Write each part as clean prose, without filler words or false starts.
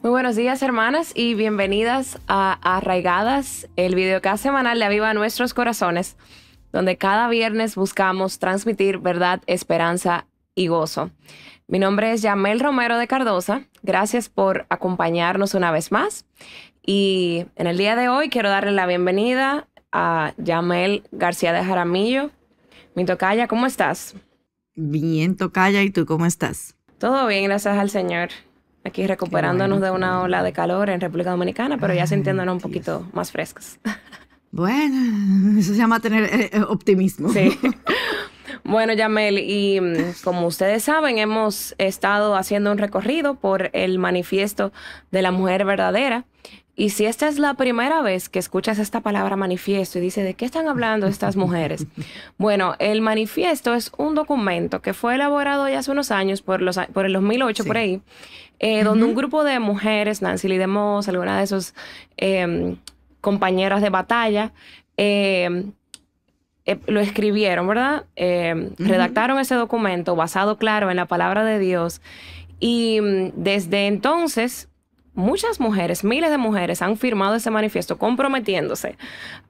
Muy buenos días, hermanas, y bienvenidas a Arraigadas, el videocast semanal de Aviva Nuestros Corazones, donde cada viernes buscamos transmitir verdad, esperanza y gozo. Mi nombre es Yamel Romero de Cardosa. Gracias por acompañarnos una vez más. Y en el día de hoy quiero darle la bienvenida a Yamel García de Jaramillo. Mi tocaya, ¿cómo estás? Bien, tocaya, ¿y tú cómo estás? Todo bien, gracias al Señor. Aquí recuperándonos de una ola de calor en República Dominicana, pero ya sintiéndonos un poquito más frescas. Bueno, eso se llama tener optimismo. Sí. Bueno, Yamel, y como ustedes saben, hemos estado haciendo un recorrido por el manifiesto de la mujer verdadera. Y si esta es la primera vez que escuchas esta palabra manifiesto y dices, ¿de qué están hablando estas mujeres? Bueno, el manifiesto es un documento que fue elaborado ya hace unos años, por el 2008, sí, por ahí, donde un grupo de mujeres, Nancy Lee DeMoss, algunas de sus compañeras de batalla, lo escribieron, ¿verdad? Redactaron ese documento basado, claro, en la palabra de Dios. Y desde entonces, muchas mujeres, miles de mujeres han firmado ese manifiesto comprometiéndose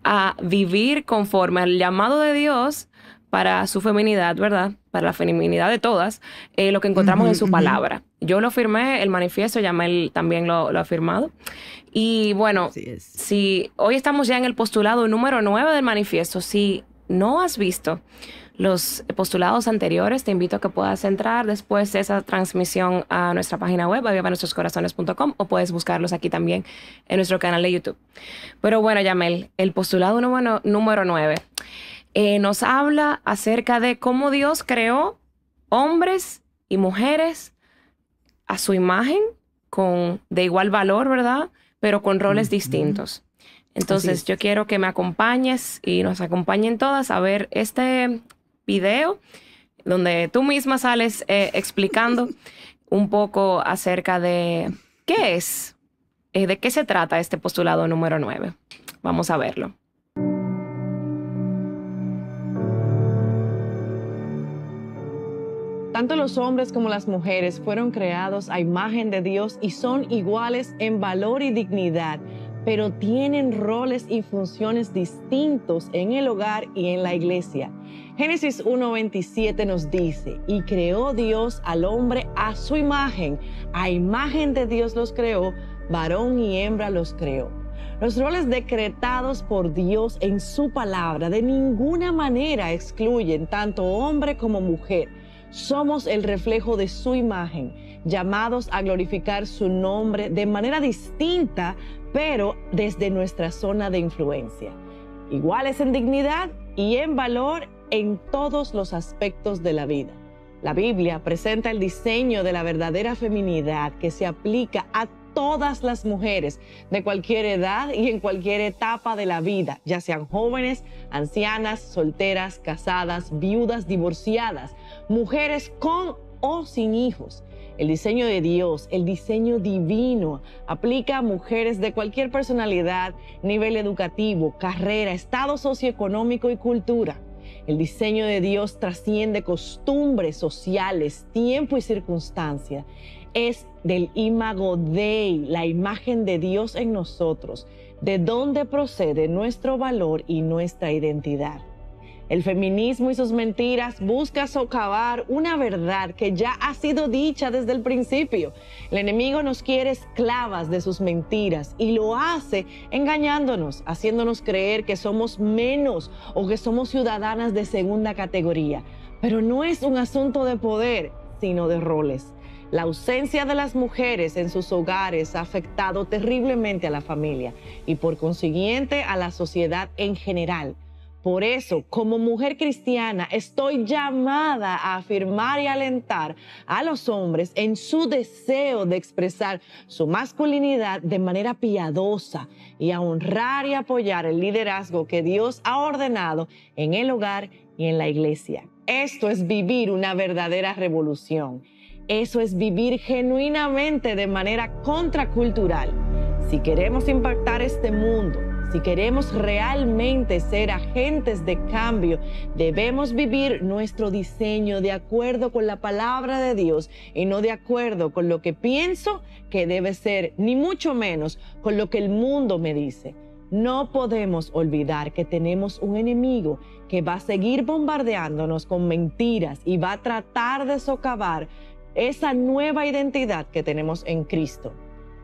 a vivir conforme al llamado de Dios para su feminidad, ¿verdad? Para la feminidad de todas, lo que encontramos en su palabra. Yo lo firmé, el manifiesto, Yamel también lo ha firmado. Y bueno, si hoy estamos ya en el postulado número 9 del manifiesto, si no has visto los postulados anteriores, te invito a que puedas entrar después de esa transmisión a nuestra página web, avivanuestroscorazones.com, o puedes buscarlos aquí también en nuestro canal de YouTube. Pero bueno, Yamel, el postulado número 9 nos habla acerca de cómo Dios creó hombres y mujeres a su imagen, de igual valor, ¿verdad? Pero con roles distintos. Entonces, yo quiero que me acompañes y nos acompañen todas a ver este video donde tú misma sales explicando un poco acerca de qué es, de qué se trata este postulado número 9. Vamos a verlo. Tanto los hombres como las mujeres fueron creados a imagen de Dios y son iguales en valor y dignidad, pero tienen roles y funciones distintos en el hogar y en la iglesia. Génesis 1:27 nos dice, y creó Dios al hombre a su imagen de Dios los creó, varón y hembra los creó. Los roles decretados por Dios en su palabra de ninguna manera excluyen tanto hombre como mujer. Somos el reflejo de su imagen, llamados a glorificar su nombre de manera distinta, pero desde nuestra zona de influencia. Iguales en dignidad y en valor en todos los aspectos de la vida. La Biblia presenta el diseño de la verdadera feminidad que se aplica a todas las mujeres de cualquier edad y en cualquier etapa de la vida, ya sean jóvenes, ancianas, solteras, casadas, viudas, divorciadas, mujeres con o sin hijos. El diseño de Dios, el diseño divino, aplica a mujeres de cualquier personalidad, nivel educativo, carrera, estado socioeconómico y cultura. El diseño de Dios trasciende costumbres sociales, tiempo y circunstancia. Es del imago Dei, la imagen de Dios en nosotros, de donde procede nuestro valor y nuestra identidad. El feminismo y sus mentiras buscan socavar una verdad que ya ha sido dicha desde el principio. El enemigo nos quiere esclavas de sus mentiras y lo hace engañándonos, haciéndonos creer que somos menos o que somos ciudadanas de segunda categoría. Pero no es un asunto de poder, sino de roles. La ausencia de las mujeres en sus hogares ha afectado terriblemente a la familia y por consiguiente a la sociedad en general. Por eso, como mujer cristiana, estoy llamada a afirmar y alentar a los hombres en su deseo de expresar su masculinidad de manera piadosa y a honrar y apoyar el liderazgo que Dios ha ordenado en el hogar y en la iglesia. Esto es vivir una verdadera revolución. Eso es vivir genuinamente de manera contracultural. Si queremos impactar este mundo, Si queremos realmente ser agentes de cambio, debemos vivir nuestro diseño de acuerdo con la palabra de Dios y no de acuerdo con lo que pienso que debe ser, ni mucho menos con lo que el mundo me dice. No podemos olvidar que tenemos un enemigo que va a seguir bombardeándonos con mentiras y va a tratar de socavar esa nueva identidad que tenemos en Cristo.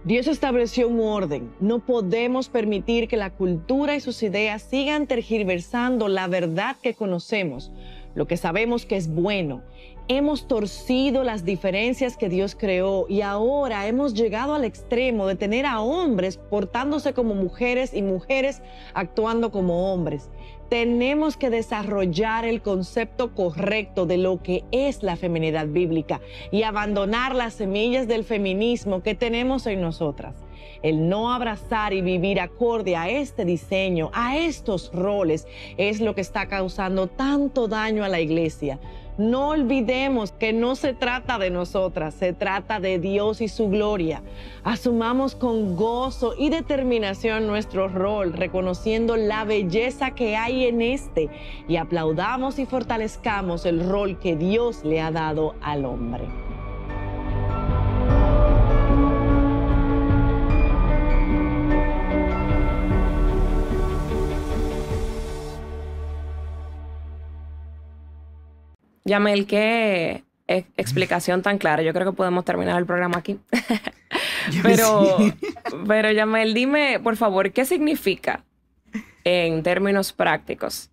Dios estableció un orden. No podemos permitir que la cultura y sus ideas sigan tergiversando la verdad que conocemos, lo que sabemos que es bueno. Hemos torcido las diferencias que Dios creó y ahora hemos llegado al extremo de tener a hombres portándose como mujeres y mujeres actuando como hombres. Tenemos que desarrollar el concepto correcto de lo que es la feminidad bíblica y abandonar las semillas del feminismo que tenemos en nosotras. El no abrazar y vivir acorde a este diseño, a estos roles, es lo que está causando tanto daño a la iglesia. No olvidemos que no se trata de nosotras, se trata de Dios y su gloria. Asumamos con gozo y determinación nuestro rol, reconociendo la belleza que hay en este, y aplaudamos y fortalezcamos el rol que Dios le ha dado al hombre. Yamel, qué explicación tan clara. Yo creo que podemos terminar el programa aquí. Pero Yamel, dime, por favor, ¿qué significa en términos prácticos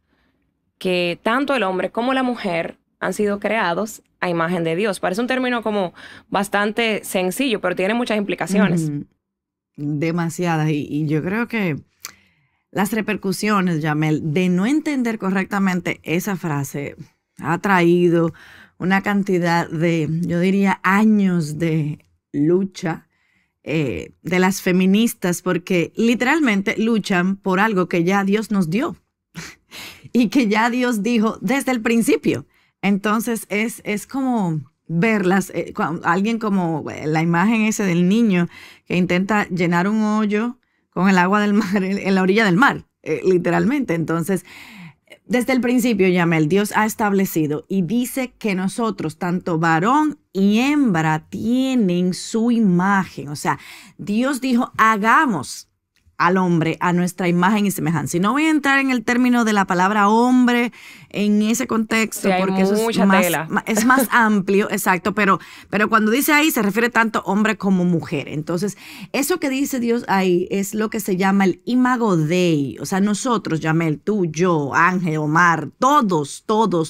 que tanto el hombre como la mujer han sido creados a imagen de Dios? Parece un término como bastante sencillo, pero tiene muchas implicaciones. Demasiadas. Y yo creo que las repercusiones, Yamel, de no entender correctamente esa frase ha traído una cantidad de, yo diría, años de lucha de las feministas, porque literalmente luchan por algo que ya Dios nos dio y que ya Dios dijo desde el principio. Entonces es como verlas, alguien como la imagen ese del niño que intenta llenar un hoyo con el agua del mar en la orilla del mar, literalmente. Entonces, desde el principio, Yamel, Dios ha establecido y dice que nosotros, tanto varón y hembra, tienen su imagen. O sea, Dios dijo, hagamos al hombre a nuestra imagen y semejanza. Y no voy a entrar en el término de la palabra hombre en ese contexto, sí, porque eso es más amplio, exacto, pero cuando dice ahí se refiere tanto hombre como mujer. Entonces, eso que dice Dios ahí es lo que se llama el imago Dei. O sea, nosotros, Yamel, tú, yo, Ángel, Omar, todos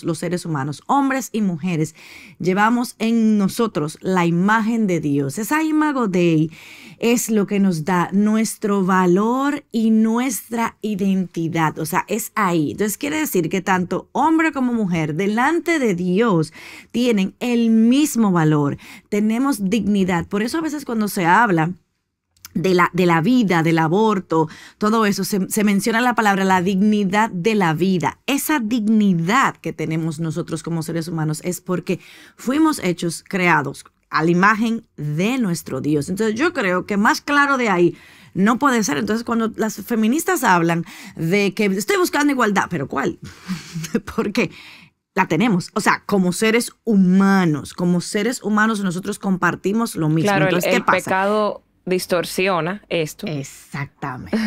los seres humanos, hombres y mujeres, llevamos en nosotros la imagen de Dios. Esa imago Dei es lo que nos da nuestro valor y nuestra identidad. O sea, es ahí. Entonces quiere decir que tanto hombre como mujer delante de Dios tienen el mismo valor. Tenemos dignidad. Por eso a veces cuando se habla de la vida, del aborto, todo eso, se menciona la palabra la dignidad de la vida. Esa dignidad que tenemos nosotros como seres humanos es porque fuimos hechos, creados a la imagen de nuestro Dios. Entonces yo creo que más claro de ahí no puede ser. Entonces cuando las feministas hablan de que estoy buscando igualdad, ¿pero cuál? Porque la tenemos. O sea, como seres humanos nosotros compartimos lo mismo. Claro, entonces, el pecado distorsiona esto. Exactamente,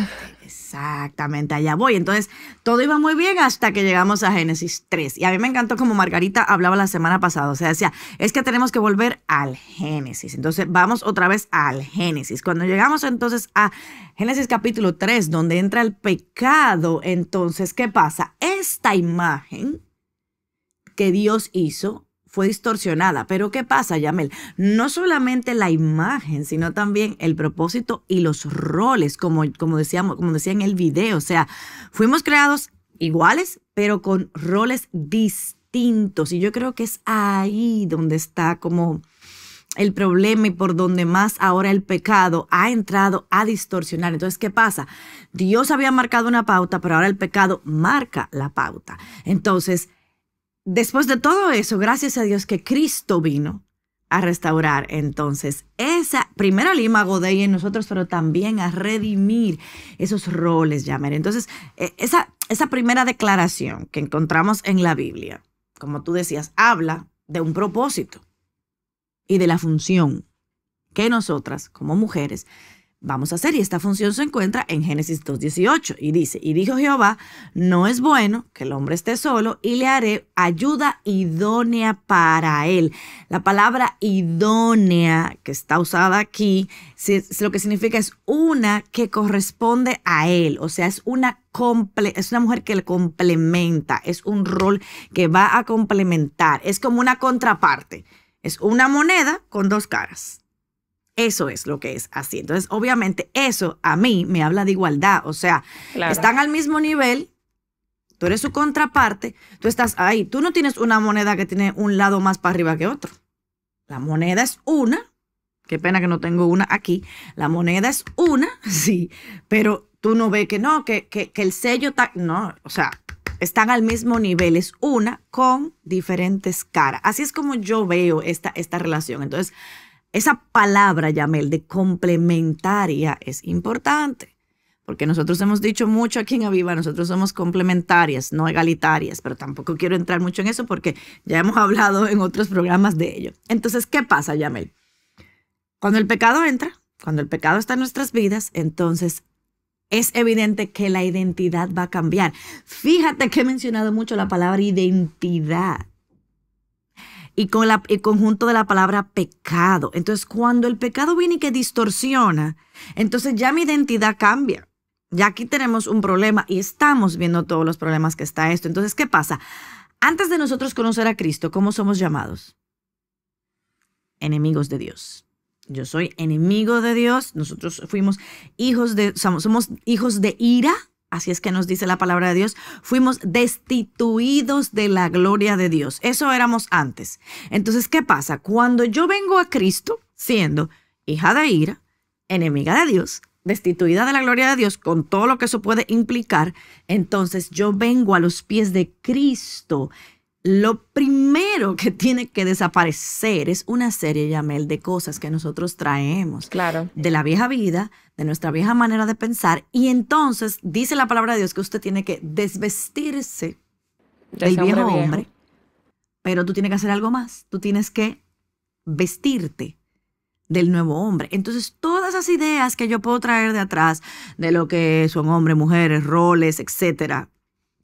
allá voy. Entonces, todo iba muy bien hasta que llegamos a Génesis 3. Y a mí me encantó como Margarita hablaba la semana pasada. O sea, decía, es que tenemos que volver al Génesis. Entonces, vamos otra vez al Génesis. Cuando llegamos entonces a Génesis capítulo 3, donde entra el pecado, entonces, ¿qué pasa? Esta imagen que Dios hizo fue distorsionada. Pero ¿qué pasa, Yamel? No solamente la imagen, sino también el propósito y los roles, como decía en el video. O sea, fuimos creados iguales, pero con roles distintos. Y yo creo que es ahí donde está como el problema y por donde más ahora el pecado ha entrado a distorsionar. Entonces, ¿qué pasa? Dios había marcado una pauta, pero ahora el pecado marca la pauta. Entonces, después de todo eso, gracias a Dios que Cristo vino a restaurar entonces esa primera imago Dei en nosotros, pero también a redimir esos roles, Yamel. Entonces, esa primera declaración que encontramos en la Biblia, como tú decías, habla de un propósito y de la función que nosotras, como mujeres, vamos a hacer. Y esta función se encuentra en Génesis 2:18 y dice, y dijo Jehová, no es bueno que el hombre esté solo y le haré ayuda idónea para él. La palabra idónea que está usada aquí, lo que significa es una que corresponde a él, o sea, es una mujer que le complementa, es un rol que va a complementar, es como una contraparte, es una moneda con dos caras. Eso es lo que es así. Entonces, obviamente, eso a mí me habla de igualdad. O sea, claro, están al mismo nivel, tú eres su contraparte, tú estás ahí. Tú no tienes una moneda que tiene un lado más para arriba que otro. La moneda es una. Qué pena que no tengo una aquí. La moneda es una, sí, pero tú no ves que no, que el sello está... No, o sea, están al mismo nivel. Es una con diferentes caras. Así es como yo veo esta relación. Entonces, esa palabra, Yamel, de complementaria es importante, porque nosotros hemos dicho mucho aquí en Aviva, nosotros somos complementarias, no egalitarias, pero tampoco quiero entrar mucho en eso porque ya hemos hablado en otros programas de ello. Entonces, ¿qué pasa, Yamel? Cuando el pecado entra, cuando el pecado está en nuestras vidas, entonces es evidente que la identidad va a cambiar. Fíjate que he mencionado mucho la palabra identidad. Y con el conjunto de la palabra pecado. Entonces, cuando el pecado viene y que distorsiona, entonces ya mi identidad cambia. Ya aquí tenemos un problema y estamos viendo todos los problemas que está esto. Entonces, ¿qué pasa? Antes de nosotros conocer a Cristo, ¿cómo somos llamados? Enemigos de Dios. Yo soy enemigo de Dios. Nosotros somos hijos de ira. Así es que nos dice la palabra de Dios, fuimos destituidos de la gloria de Dios. Eso éramos antes. Entonces, ¿qué pasa? Cuando yo vengo a Cristo, siendo hija de ira, enemiga de Dios, destituida de la gloria de Dios, con todo lo que eso puede implicar, entonces yo vengo a los pies de Cristo. Lo primero que tiene que desaparecer es una serie, Yamel, de cosas que nosotros traemos. Claro. De la vieja vida, de nuestra vieja manera de pensar. Y entonces dice la palabra de Dios que usted tiene que desvestirse del viejo hombre. Pero tú tienes que hacer algo más. Tú tienes que vestirte del nuevo hombre. Entonces, todas esas ideas que yo puedo traer de atrás, de lo que son hombres, mujeres, roles, etcétera,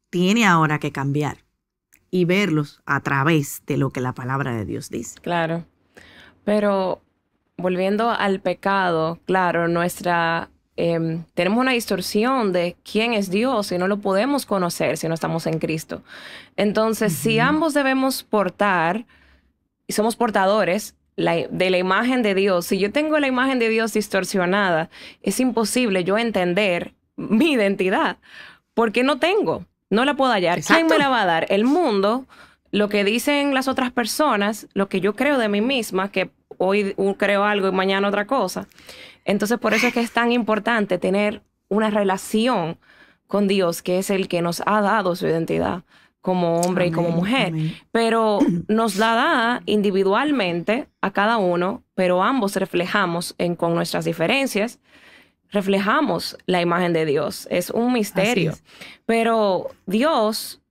tiene ahora que cambiar y verlos a través de lo que la palabra de Dios dice. Claro. Pero volviendo al pecado, claro, tenemos una distorsión de quién es Dios y no lo podemos conocer si no estamos en Cristo. Entonces, si ambos debemos portar y somos portadores de la imagen de Dios, si yo tengo la imagen de Dios distorsionada, es imposible yo entender mi identidad porque no la puedo hallar. Exacto. ¿Quién me la va a dar? El mundo, lo que dicen las otras personas, lo que yo creo de mí misma, que hoy creo algo y mañana otra cosa. Entonces, por eso es que es tan importante tener una relación con Dios, que es el que nos ha dado su identidad como hombre y como mujer. Amén. Pero nos la da individualmente a cada uno, pero ambos reflejamos con nuestras diferencias, reflejamos la imagen de Dios. Es un misterio. Pero Dios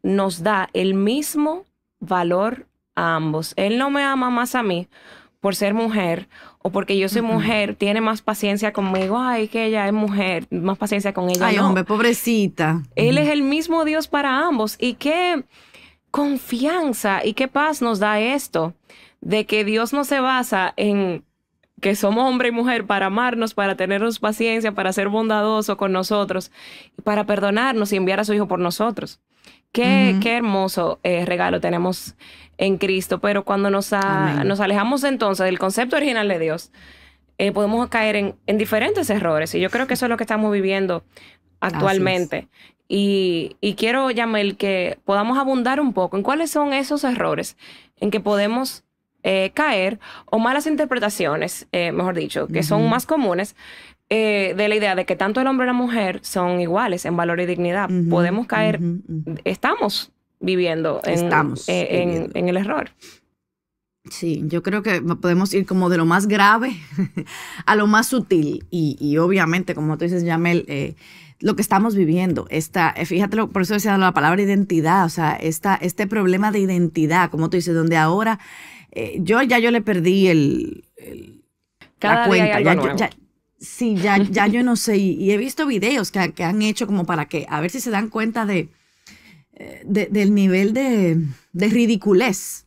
nos da el mismo valor a ambos. Él no me ama más a mí por ser mujer o porque yo soy mujer, tiene más paciencia conmigo. Ay, que ella es mujer, más paciencia con ella. Ay, no. hombre, pobrecita. Él es el mismo Dios para ambos. Y qué confianza y qué paz nos da esto de que Dios no se basa en que somos hombre y mujer para amarnos, para tenernos paciencia, para ser bondadoso con nosotros, para perdonarnos y enviar a su Hijo por nosotros. Qué hermoso regalo tenemos en Cristo. Pero cuando nos alejamos entonces del concepto original de Dios, podemos caer en diferentes errores. Y yo creo que eso es lo que estamos viviendo actualmente. Y quiero, Yamel, que podamos abundar un poco en cuáles son esos errores en que podemos caer, o malas interpretaciones, mejor dicho, que son más comunes, de la idea de que tanto el hombre y la mujer son iguales en valor y dignidad. Podemos caer, estamos viviendo en el error. Sí, yo creo que podemos ir como de lo más grave a lo más sutil. Y obviamente, como tú dices, Yamel, lo que estamos viviendo, fíjate, por eso decía la palabra identidad, o sea, este problema de identidad, como tú dices, donde ahora yo le perdí Cada la cuenta. día hay algo nuevo. Sí, ya yo no sé. Y he visto videos que han hecho como para que, a ver si se dan cuenta del nivel de ridiculez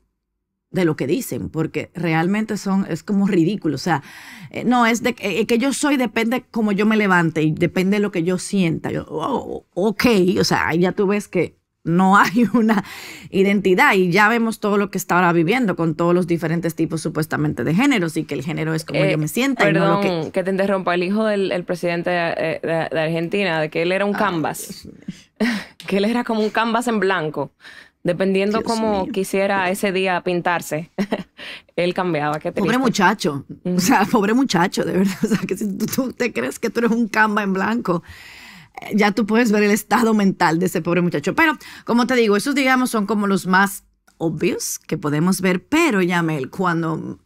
de lo que dicen, porque realmente es como ridículo. O sea, no, es de que yo soy, depende cómo yo me levante y depende de lo que yo sienta. Ok, o sea, ahí ya tú ves que no hay una identidad y ya vemos todo lo que está ahora viviendo con todos los diferentes tipos supuestamente de géneros y que el género es como yo me sienta. Perdón, y no que te interrumpa, el hijo del presidente de Argentina, de que él era un canvas, que él era como un canvas en blanco. Dependiendo Dios cómo mío. quisiera ese día pintarse, él cambiaba. Qué triste. Pobre muchacho, o sea, pobre muchacho, de verdad. O sea, que si tú te crees que tú eres un Canva en blanco, ya tú puedes ver el estado mental de ese pobre muchacho. Pero, como te digo, esos, digamos, son como los más obvios que podemos ver. Pero, Yamel, cuando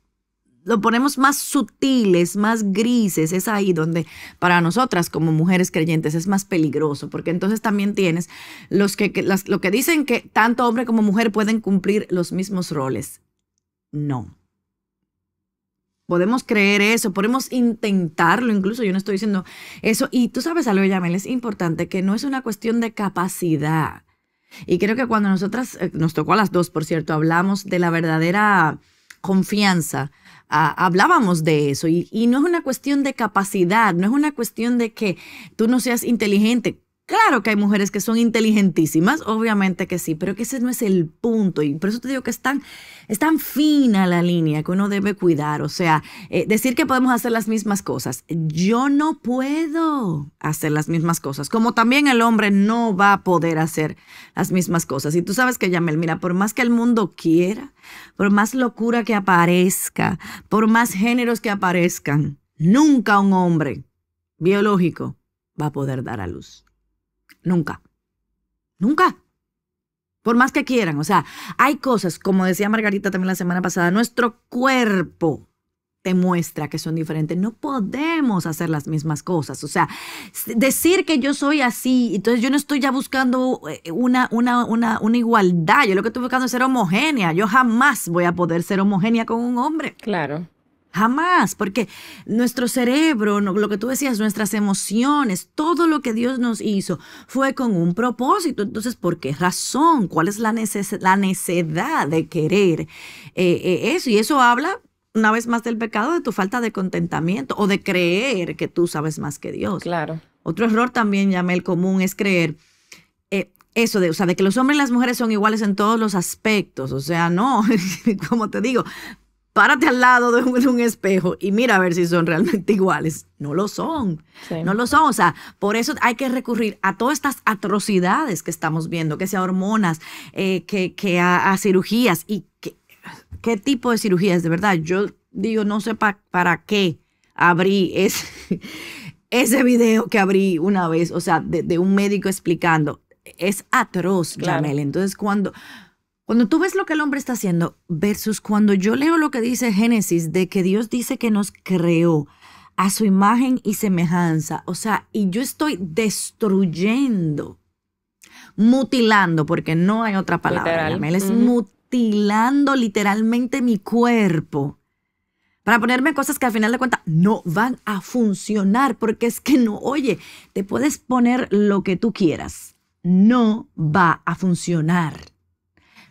lo ponemos más sutiles, más grises, es ahí donde para nosotras como mujeres creyentes es más peligroso, porque entonces también tienes lo que dicen que tanto hombre como mujer pueden cumplir los mismos roles. No. Podemos creer eso, podemos intentarlo incluso, yo no estoy diciendo eso. Y tú sabes algo, Yamel, es importante que no es una cuestión de capacidad. Y creo que cuando nosotras, nos tocó a las dos, por cierto, hablamos de la verdadera confianza, hablábamos de eso y no es una cuestión de capacidad, no es una cuestión de que tú no seas inteligente. Claro que hay mujeres que son inteligentísimas, obviamente que sí, pero que ese no es el punto y por eso te digo que es tan fina la línea que uno debe cuidar. O sea, decir que podemos hacer las mismas cosas. Yo no puedo hacer las mismas cosas, como también el hombre no va a poder hacer las mismas cosas. Y tú sabes que, Yamel, mira, por más que el mundo quiera, por más locura que aparezca, por más géneros que aparezcan, nunca un hombre biológico va a poder dar a luz. Nunca. Nunca. Por más que quieran. O sea, hay cosas, como decía Margarita también la semana pasada, nuestro cuerpo te muestra que son diferentes. No podemos hacer las mismas cosas. O sea, decir que yo soy así, entonces yo no estoy ya buscando una igualdad. Yo lo que estoy buscando es ser homogénea. Yo jamás voy a poder ser homogénea con un hombre. Claro. Jamás, porque nuestro cerebro, lo que tú decías, nuestras emociones, todo lo que Dios nos hizo fue con un propósito. Entonces, ¿por qué razón? ¿Cuál es la necesidad de querer eso? Y eso habla, una vez más, del pecado, de tu falta de contentamiento o de creer que tú sabes más que Dios. Claro. Otro error también, Yamel, común es creer eso de, o sea, de que los hombres y las mujeres son iguales en todos los aspectos. O sea, no, como te digo, párate al lado de un espejo y mira a ver si son realmente iguales. No lo son. Sí. No lo son. O sea, por eso hay que recurrir a todas estas atrocidades que estamos viendo, que sea hormonas, que a cirugías. ¿Y qué tipo de cirugías? De verdad, yo digo, no sé para qué abrí ese video que abrí una vez, o sea, de un médico explicando. Es atroz, claro. Yamel. Entonces, cuando tú ves lo que el hombre está haciendo versus cuando yo leo lo que dice Génesis, de que Dios dice que nos creó a su imagen y semejanza, o sea, y yo estoy destruyendo, mutilando, porque no hay otra palabra, Yamel, es mutilando literalmente mi cuerpo para ponerme cosas que al final de cuentas no van a funcionar, porque es que no, oye, te puedes poner lo que tú quieras, no va a funcionar.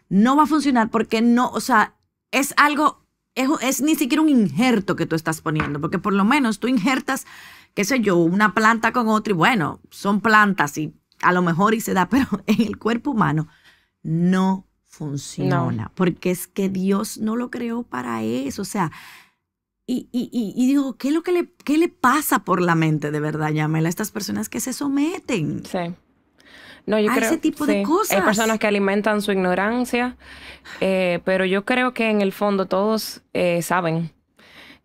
No va a funcionar porque no, o sea, es algo, es ni siquiera un injerto que tú estás poniendo, porque por lo menos tú injertas, qué sé yo, una planta con otra y bueno, son plantas y a lo mejor y se da, pero en el cuerpo humano no funciona, porque es que Dios no lo creó para eso, o sea, y digo, ¿qué le pasa por la mente de verdad, Yamela, a estas personas que se someten? Sí. No, yo creo, ese tipo de cosas. Hay personas que alimentan su ignorancia, pero yo creo que en el fondo todos saben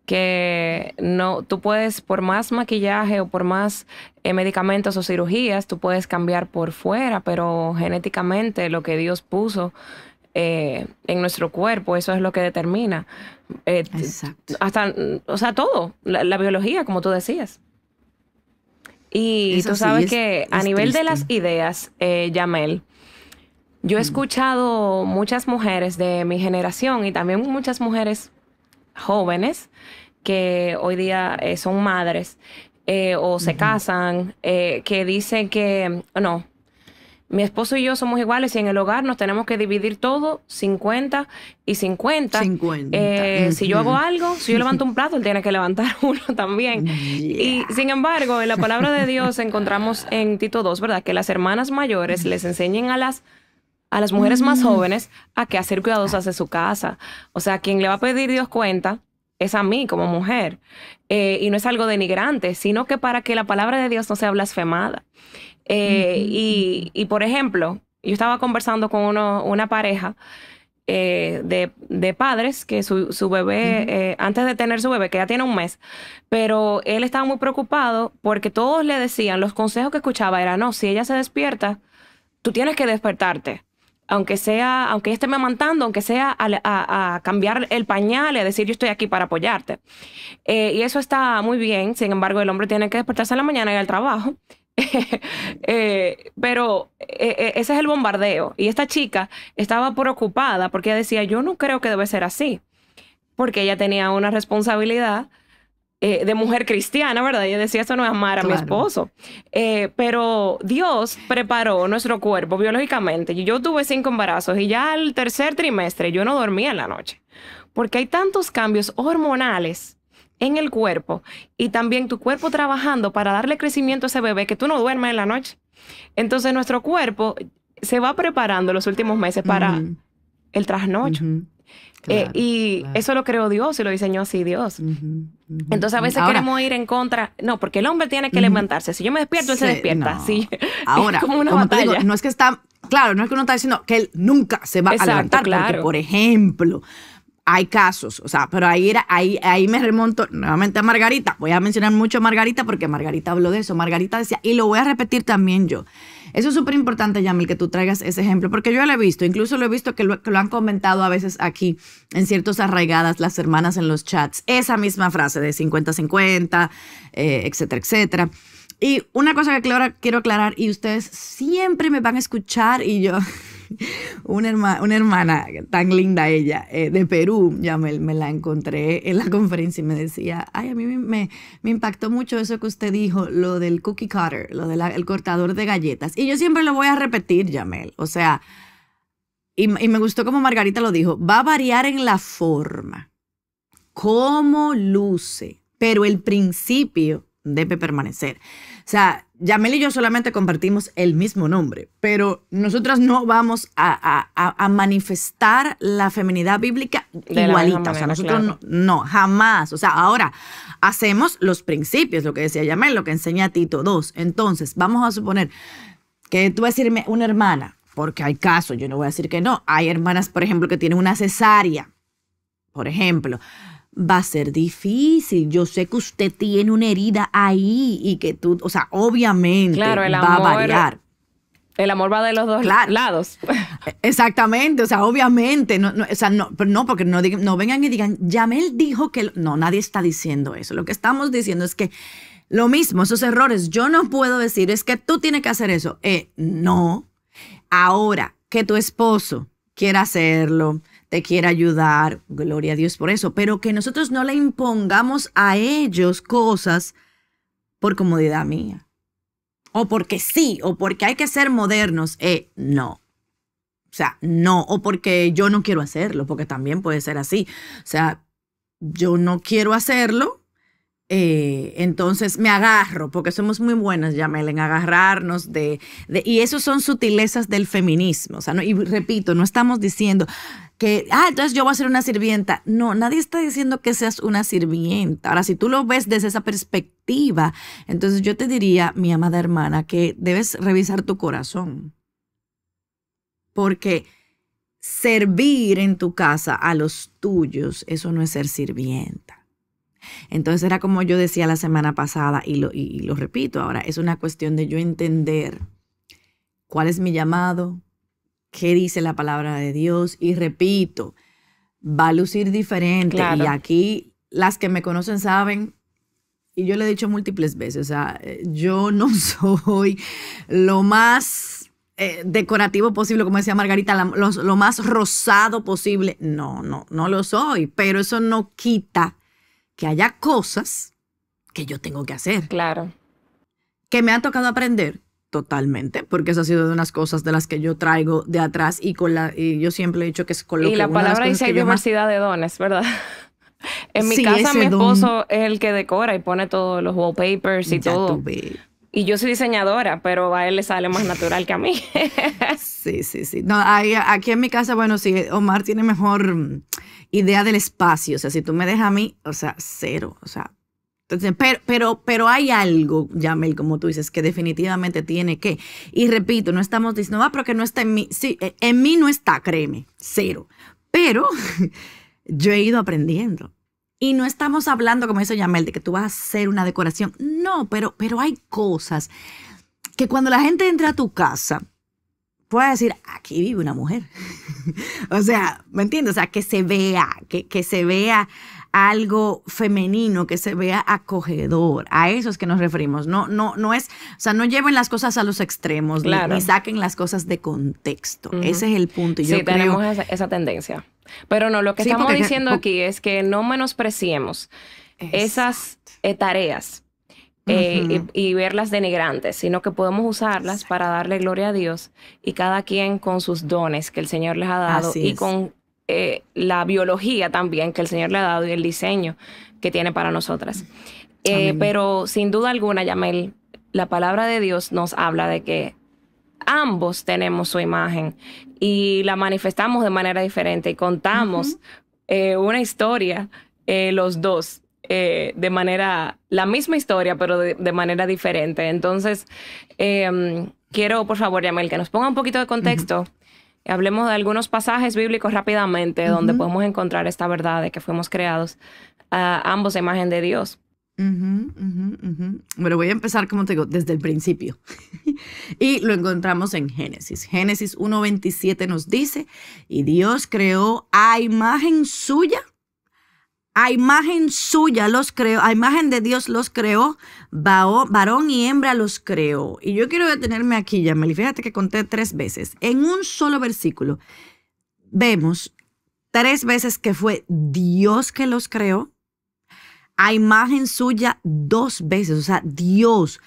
que no, tú puedes, por más maquillaje o por más medicamentos o cirugías, tú puedes cambiar por fuera, pero genéticamente lo que Dios puso en nuestro cuerpo, eso es lo que determina. Exacto. Hasta, o sea, todo, la biología, como tú decías. Y Eso tú sí, sabes es- que a es nivel de triste. las ideas, Yamel, yo he escuchado muchas mujeres de mi generación y también muchas mujeres jóvenes que hoy día son madres o se casan, que dicen que no, mi esposo y yo somos iguales y en el hogar nos tenemos que dividir todo 50 y 50. 50. Si yo hago algo, si yo levanto un plato, él tiene que levantar uno también. Y Yeah. sin embargo, en la palabra de Dios encontramos en Tito 2, ¿verdad? Que las hermanas mayores les enseñen a las mujeres más jóvenes a que hacer cuidadosas de su casa. O sea, quien le va a pedir Dios cuenta es a mí como mujer. Y no es algo denigrante, sino que para que la palabra de Dios no sea blasfemada. Y, por ejemplo, yo estaba conversando con una pareja de padres que su bebé, antes de tener su bebé, que ya tiene un mes, pero él estaba muy preocupado porque todos le decían, los consejos que escuchaba eran, no, si ella se despierta, tú tienes que despertarte. Aunque ella esté amamantando, aunque sea a cambiar el pañal y a decir yo estoy aquí para apoyarte. Y eso está muy bien. Sin embargo, el hombre tiene que despertarse en la mañana y ir al trabajo. Pero ese es el bombardeo. Y esta chica estaba preocupada porque ella decía, yo no creo que debe ser así. Porque ella tenía una responsabilidad de mujer cristiana, ¿verdad? Ella decía, esto no es amar a mi Claro. esposo. Pero Dios preparó nuestro cuerpo biológicamente. Yo tuve 5 embarazos y ya al tercer trimestre yo no dormía en la noche. Porque hay tantos cambios hormonales en el cuerpo y también tu cuerpo trabajando para darle crecimiento a ese bebé que tú no duermes en la noche. Entonces nuestro cuerpo se va preparando los últimos meses para Ujú. el trasnocho. Ujú. Claro, Y claro. eso lo creó Dios y lo diseñó así Dios. Ujú, ujú. Entonces a veces Ahora, queremos ir en contra. No, porque el hombre tiene que levantarse. Si yo me despierto, él se sí, despierta. no. Sí. Ahora, Es como una como te batalla. digo, no es que está, claro, no es que uno está diciendo que él nunca se va Exacto, a levantar, porque claro. por ejemplo, hay casos, o sea, pero ahí me remonto nuevamente a Margarita. Voy a mencionar mucho a Margarita porque Margarita habló de eso. Margarita decía, y lo voy a repetir también yo. Eso es súper importante, Yamil, que tú traigas ese ejemplo, porque yo lo he visto, incluso lo he visto que lo han comentado a veces aquí en ciertos arraigadas, las hermanas en los chats, esa misma frase de 50-50, etcétera, etcétera. Y una cosa que quiero aclarar, y ustedes siempre me van a escuchar, y yo, una hermana tan linda ella, de Perú, ya me la encontré en la conferencia y me decía, ay, a mí me impactó mucho eso que usted dijo, lo del cookie cutter, lo del cortador de galletas. Y yo siempre lo voy a repetir, Yamel, o sea, y me gustó como Margarita lo dijo, va a variar en la forma, cómo luce, pero el principio debe permanecer. O sea, Yamel y yo solamente compartimos el mismo nombre, pero nosotras no vamos a manifestar la feminidad bíblica De la igualita. misma O sea, manera, nosotros claro. no, jamás. O sea, ahora hacemos los principios, lo que decía Yamel, lo que enseña Tito 2. Entonces, vamos a suponer que tú vas a decirme una hermana, porque hay casos, yo no voy a decir que no. Hay hermanas, por ejemplo, que tienen una cesárea, por ejemplo. Va a ser difícil. Yo sé que usted tiene una herida ahí y que tú, o sea, obviamente Claro, el va a amor- variar. El amor va de los dos Claro. lados. Exactamente, o sea, obviamente, o sea, pero no, porque no vengan y digan, Yamel dijo que, no, nadie está diciendo eso. Lo que estamos diciendo es que lo mismo, esos errores, yo no puedo decir, es que tú tienes que hacer eso. No. Ahora, que tu esposo quiera hacerlo, te quiera ayudar, gloria a Dios por eso, pero que nosotros no le impongamos a ellos cosas por comodidad mía. O porque sí, o porque hay que ser modernos. No. O sea, no. O porque yo no quiero hacerlo, porque también puede ser así. O sea, yo no quiero hacerlo, entonces me agarro, porque somos muy buenas, Yamel, en agarrarnos y eso son sutilezas del feminismo. O sea, y repito, no estamos diciendo que, entonces yo voy a ser una sirvienta. No, nadie está diciendo que seas una sirvienta. Ahora, si tú lo ves desde esa perspectiva, entonces yo te diría, mi amada hermana, que debes revisar tu corazón. Porque servir en tu casa a los tuyos, eso no es ser sirvienta. Entonces era como yo decía la semana pasada y lo repito ahora, es una cuestión de yo entender cuál es mi llamado, qué dice la palabra de Dios. Y repito, va a lucir diferente. Claro. Y aquí las que me conocen saben, y yo le he dicho múltiples veces, o sea, yo no soy lo más decorativo posible, como decía Margarita, lo más rosado posible. No lo soy, pero eso no quita que haya cosas que yo tengo que hacer. Claro. Que me han tocado aprender totalmente, porque eso ha sido de unas cosas de las que yo traigo de atrás y yo siempre he dicho que es con lo y que la una de las palabra cosas dice que yo más... diversidad de dones, ¿verdad? En mi Sí, casa ese mi esposo don. es el que decora y pone todos los wallpapers y Ya todo. tú ves. Y yo soy diseñadora, pero a él le sale más natural que a mí. Sí. No, aquí en mi casa, bueno, sí, Omar tiene mejor idea del espacio. O sea, si tú me dejas a mí, o sea, cero. O sea, entonces, pero hay algo, Yamel, como tú dices, que definitivamente tiene que. Y repito, no estamos diciendo, pero que no está en mí. Sí, en mí no está, créeme, cero. Pero yo he ido aprendiendo. Y no estamos hablando, como dice Yamel, de que tú vas a hacer una decoración. No, pero hay cosas que cuando la gente entra a tu casa, puede decir, aquí vive una mujer. O sea, ¿me entiendes? O sea, que se vea algo femenino, que se vea acogedor. A eso es que nos referimos. No es, o sea, no lleven las cosas a los extremos, Claro. ni saquen las cosas de contexto. Ujú. Ese es el punto. Y Sí, yo creo, tenemos esa tendencia. Pero no, lo que Sí, estamos porque- diciendo aquí es que no menospreciemos esas tareas Ujú. y verlas denigrantes, sino que podemos usarlas para darle gloria a Dios y cada quien con sus dones que el Señor les ha dado Así y es. con la biología también que el Señor le ha dado y el diseño que tiene para nosotras. Amén. Pero sin duda alguna, Yamel, la palabra de Dios nos habla de que ambos tenemos su imagen y la manifestamos de manera diferente y contamos una historia, los dos, de manera, la misma historia, pero de manera diferente. Entonces, quiero, por favor, Yamel, que nos ponga un poquito de contexto. Hablemos de algunos pasajes bíblicos rápidamente donde podemos encontrar esta verdad de que fuimos creados ambos a imagen de Dios. Bueno, voy a empezar, como te digo, desde el principio. Y lo encontramos en Génesis. Génesis 1:27 nos dice, y Dios creó a imagen suya los creó, a imagen de Dios los creó, varón y hembra los creó. Y yo quiero detenerme aquí, Yameli. Fíjate que conté 3 veces. En un solo versículo vemos 3 veces que fue Dios que los creó. A imagen suya 2 veces, o sea, Dios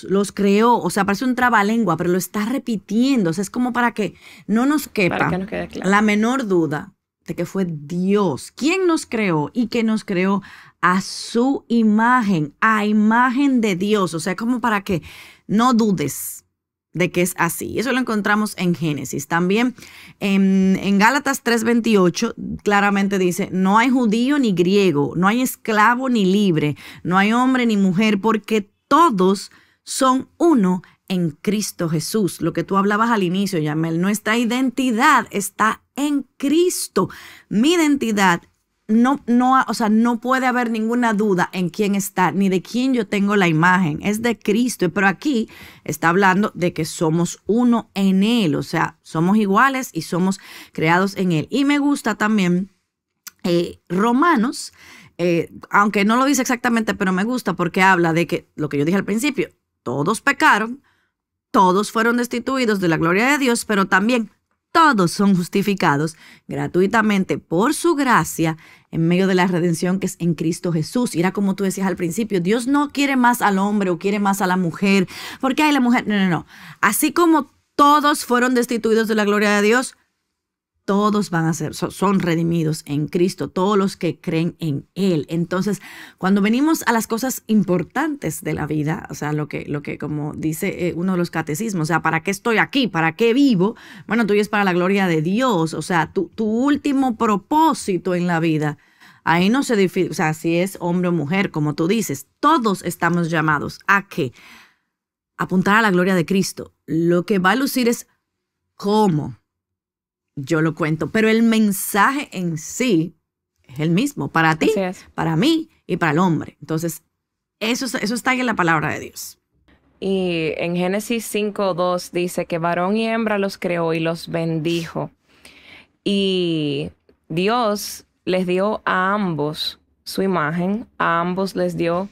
los creó, o sea, parece un trabalengua, pero lo está repitiendo, o sea, es como para que no nos quepa Para que nos quede claro. la menor duda de que fue Dios quien nos creó y que nos creó a su imagen, a imagen de Dios, o sea, como para que no dudes de que es así. Eso lo encontramos en Génesis. También en Gálatas 3:28 claramente dice, no hay judío ni griego, no hay esclavo ni libre, no hay hombre ni mujer, porque todos son uno en Cristo Jesús. Lo que tú hablabas al inicio, Yamel, nuestra identidad está en Cristo. Mi identidad o sea, no puede haber ninguna duda en quién está, ni de quién yo tengo la imagen. Es de Cristo. Pero aquí está hablando de que somos uno en Él. O sea, somos iguales y somos creados en Él. Y me gusta también Romanos, aunque no lo dice exactamente, pero me gusta porque habla de que, lo que yo dije al principio, todos pecaron, todos fueron destituidos de la gloria de Dios, pero también todos son justificados gratuitamente por su gracia en medio de la redención que es en Cristo Jesús. Y era como tú decías al principio, Dios no quiere más al hombre o quiere más a la mujer, porque hay la mujer. No. Así como todos fueron destituidos de la gloria de Dios, todos van a ser, son redimidos en Cristo, todos los que creen en Él. Entonces, cuando venimos a las cosas importantes de la vida, o sea, lo que como dice uno de los catecismos, o sea, ¿para qué estoy aquí? ¿Para qué vivo? Bueno, tú es para la gloria de Dios, o sea, tu último propósito en la vida. Ahí no se define, o sea, si es hombre o mujer, como tú dices, todos estamos llamados a ¿qué? Apuntar a la gloria de Cristo. Lo que va a lucir es cómo yo lo cuento, pero el mensaje en sí es el mismo para ti, para mí y para el hombre. Entonces, eso está ahí en la palabra de Dios. Y en Génesis 5:2 dice que varón y hembra los creó y los bendijo. Y Dios les dio a ambos su imagen, a ambos les dio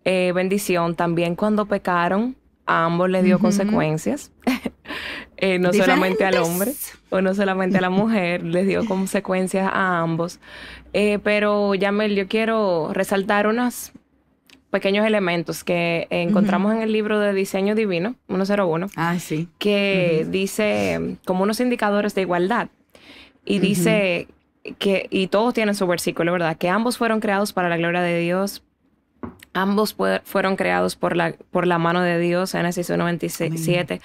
bendición. También cuando pecaron, a ambos les dio consecuencias. No solamente al hombre o no solamente a la mujer, les dio consecuencias a ambos. Pero, Yamel, yo quiero resaltar unos pequeños elementos que encontramos en el libro de Diseño Divino, 101, sí. que dice como unos indicadores de igualdad. Y dice que, y todos tienen su versículo, ¿verdad? Que ambos fueron creados para la gloria de Dios. Ambos fueron creados por la mano de Dios, Génesis 1:27.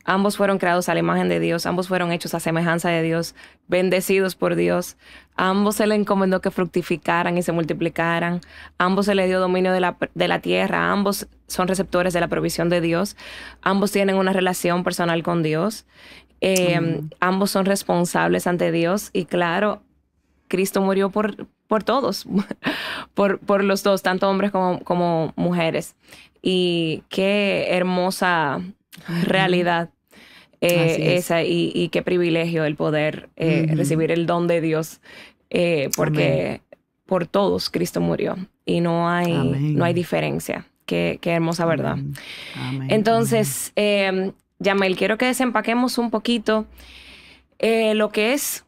Ambos fueron creados a la imagen de Dios. Ambos fueron hechos a semejanza de Dios, bendecidos por Dios. Ambos se les encomendó que fructificaran y se multiplicaran. Ambos se les dio dominio de la tierra. Ambos son receptores de la provisión de Dios. Ambos tienen una relación personal con Dios. Ambos son responsables ante Dios. Y claro, Cristo murió por todos, por los dos, tanto hombres como mujeres. Y qué hermosa realidad esa, y qué privilegio el poder recibir el don de Dios, porque por todos Cristo murió y no hay diferencia. Qué hermosa verdad. Amén. Entonces, Yamel, quiero que desempaquemos un poquito lo que es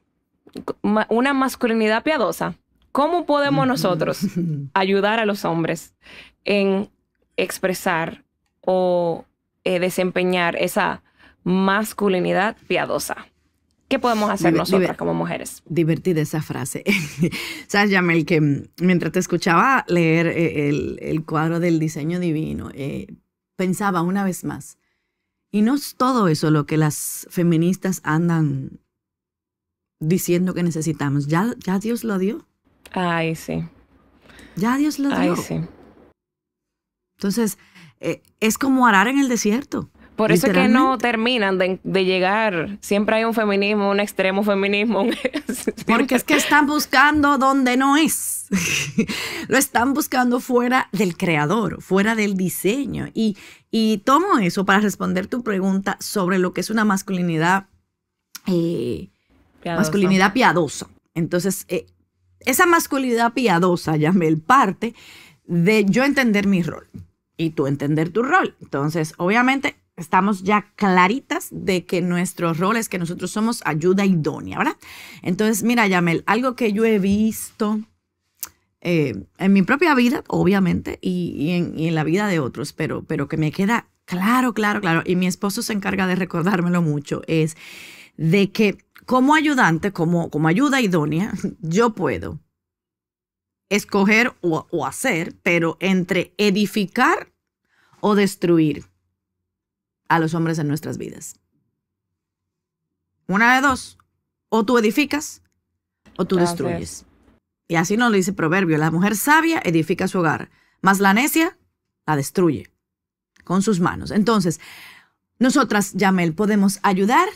una masculinidad piadosa. ¿Cómo podemos nosotros ayudar a los hombres en expresar o desempeñar esa masculinidad piadosa? ¿Qué podemos hacer nosotras como mujeres? Divertida esa frase. Sabes, Yamel, que mientras te escuchaba leer el cuadro del Diseño Divino, pensaba una vez más, y no es todo eso lo que las feministas andan diciendo que necesitamos. Ya Dios lo dio. Ay, sí. Ya Dios lo dio. Ay, sí. Entonces, es como arar en el desierto. Por eso es que no terminan de llegar. Siempre hay un feminismo, un extremo feminismo. Porque es que están buscando donde no es. Lo están buscando fuera del creador, fuera del diseño. Y tomo eso para responder tu pregunta sobre lo que es una masculinidad piadosa. Entonces, esa masculinidad piadosa, Yamel, parte de yo entender mi rol y tú entender tu rol. Entonces, obviamente, estamos ya claritas de que nuestro rol es que nosotros somos ayuda idónea, ¿verdad? Entonces, mira, Yamel, algo que yo he visto en mi propia vida, obviamente, y en la vida de otros, pero que me queda claro, y mi esposo se encarga de recordármelo mucho, es de que como ayudante, como ayuda idónea, yo puedo escoger o hacer, pero entre edificar o destruir a los hombres en nuestras vidas. Una de dos, o tú edificas o tú destruyes. Y así nos lo dice el proverbio, la mujer sabia edifica su hogar, mas la necia la destruye con sus manos. Entonces, nosotras, Yamel, podemos ayudar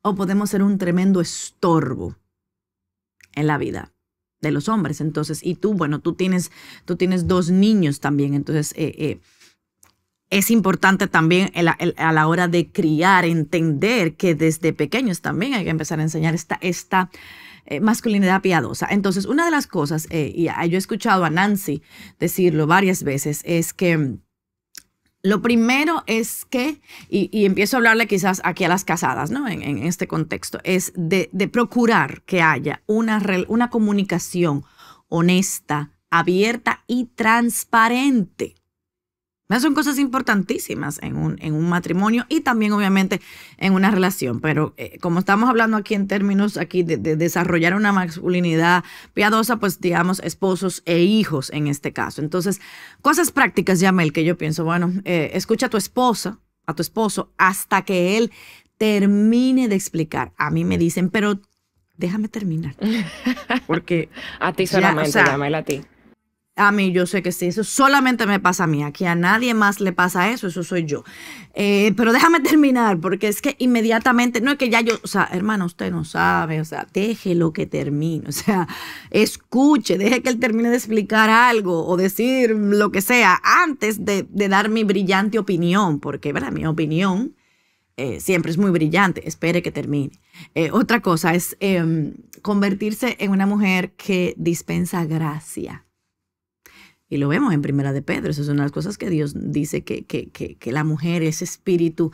o podemos ser un tremendo estorbo en la vida de los hombres. Entonces, y tú, bueno, tú tienes 2 niños también. Entonces, es importante también a la hora de criar, entender que desde pequeños también hay que empezar a enseñar esta masculinidad piadosa. Entonces, una de las cosas, y yo he escuchado a Nancy decirlo varias veces, es que lo primero es que, y empiezo a hablarle quizás aquí a las casadas, ¿no? En este contexto, es de procurar que haya una comunicación honesta, abierta y transparente. Esas son cosas importantísimas en un matrimonio y también obviamente en una relación. Pero como estamos hablando aquí en términos aquí de desarrollar una masculinidad piadosa, pues digamos esposos e hijos en este caso. Entonces, cosas prácticas, Yamel, que yo pienso, bueno, escucha a tu esposa, a tu esposo, hasta que él termine de explicar. A mí me dicen, pero déjame terminar. Porque a ti solamente, Yamel, a ti. A mí, yo sé que sí, eso solamente me pasa a mí, aquí a nadie más le pasa eso soy yo. Pero déjame terminar, porque es que inmediatamente, no es que ya yo, o sea, hermano, usted no sabe, o sea, déjelo que termine, o sea, escuche, deje que él termine de explicar algo o decir lo que sea antes de dar mi brillante opinión, porque, ¿verdad? Mi opinión siempre es muy brillante, espere que termine. Otra cosa es convertirse en una mujer que dispensa gracia. Y lo vemos en Primera de Pedro. Esas son las cosas que Dios dice que la mujer, ese espíritu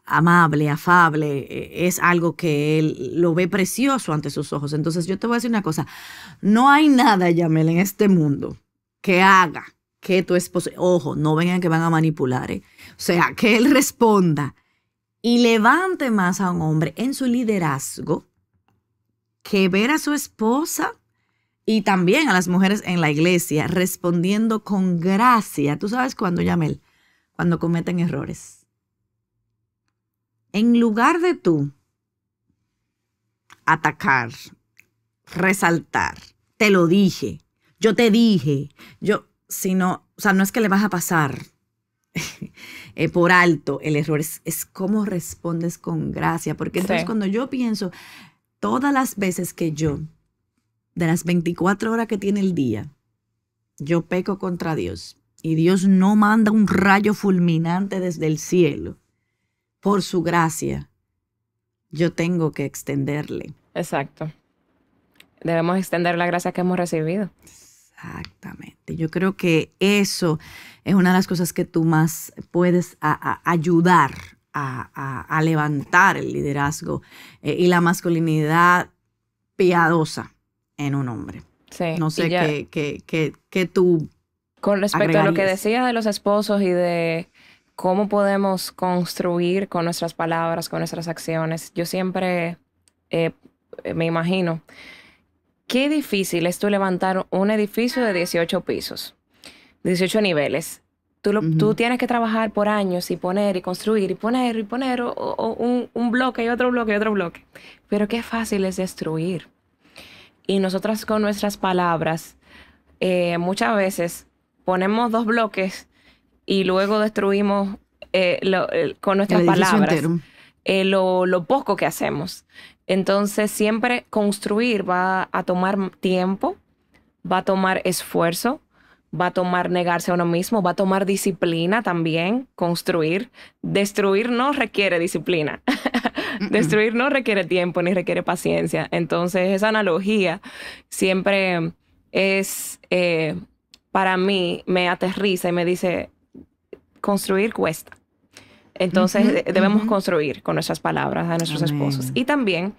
amable, afable, es algo que Él lo ve precioso ante sus ojos. Entonces yo te voy a decir una cosa. No hay nada, Yamel, en este mundo que haga que tu esposo, ojo, no vengan que van a manipular, o sea, que él responda y levante más a un hombre en su liderazgo que ver a su esposa y también a las mujeres en la iglesia respondiendo con gracia. ¿Tú sabes cuándo, Yamel? Cuando cometen errores. En lugar de tú atacar, resaltar, te lo dije, yo te dije, sino, o sea, no es que le vas a pasar por alto el error, es cómo respondes con gracia. Porque entonces cuando yo pienso todas las veces que yo, de las 24 horas que tiene el día, yo peco contra Dios y Dios no manda un rayo fulminante desde el cielo, por su gracia, yo tengo que extenderle. Exacto. Debemos extender la gracia que hemos recibido. Exactamente. Yo creo que eso es una de las cosas que tú más puedes ayudar a levantar el liderazgo y la masculinidad piadosa en un hombre. Sí. No sé qué tú con respecto agregarías. A lo que decías de los esposos y de cómo podemos construir con nuestras palabras, con nuestras acciones, yo siempre me imagino qué difícil es tú levantar un edificio de 18 pisos, 18 niveles. Tú tienes que trabajar por años y poner y construir y poner un bloque y otro bloque y otro bloque. Pero qué fácil es destruir. Y nosotras con nuestras palabras muchas veces ponemos 2 bloques y luego destruimos con nuestras palabras lo poco que hacemos. Entonces siempre construir va a tomar tiempo, va a tomar esfuerzo, va a tomar negarse a uno mismo, va a tomar disciplina también, construir. Destruir no requiere disciplina. Destruir no requiere tiempo ni requiere paciencia. Entonces esa analogía siempre es, para mí, me aterriza y me dice, construir cuesta. Entonces debemos construir con nuestras palabras a nuestros esposos. Y también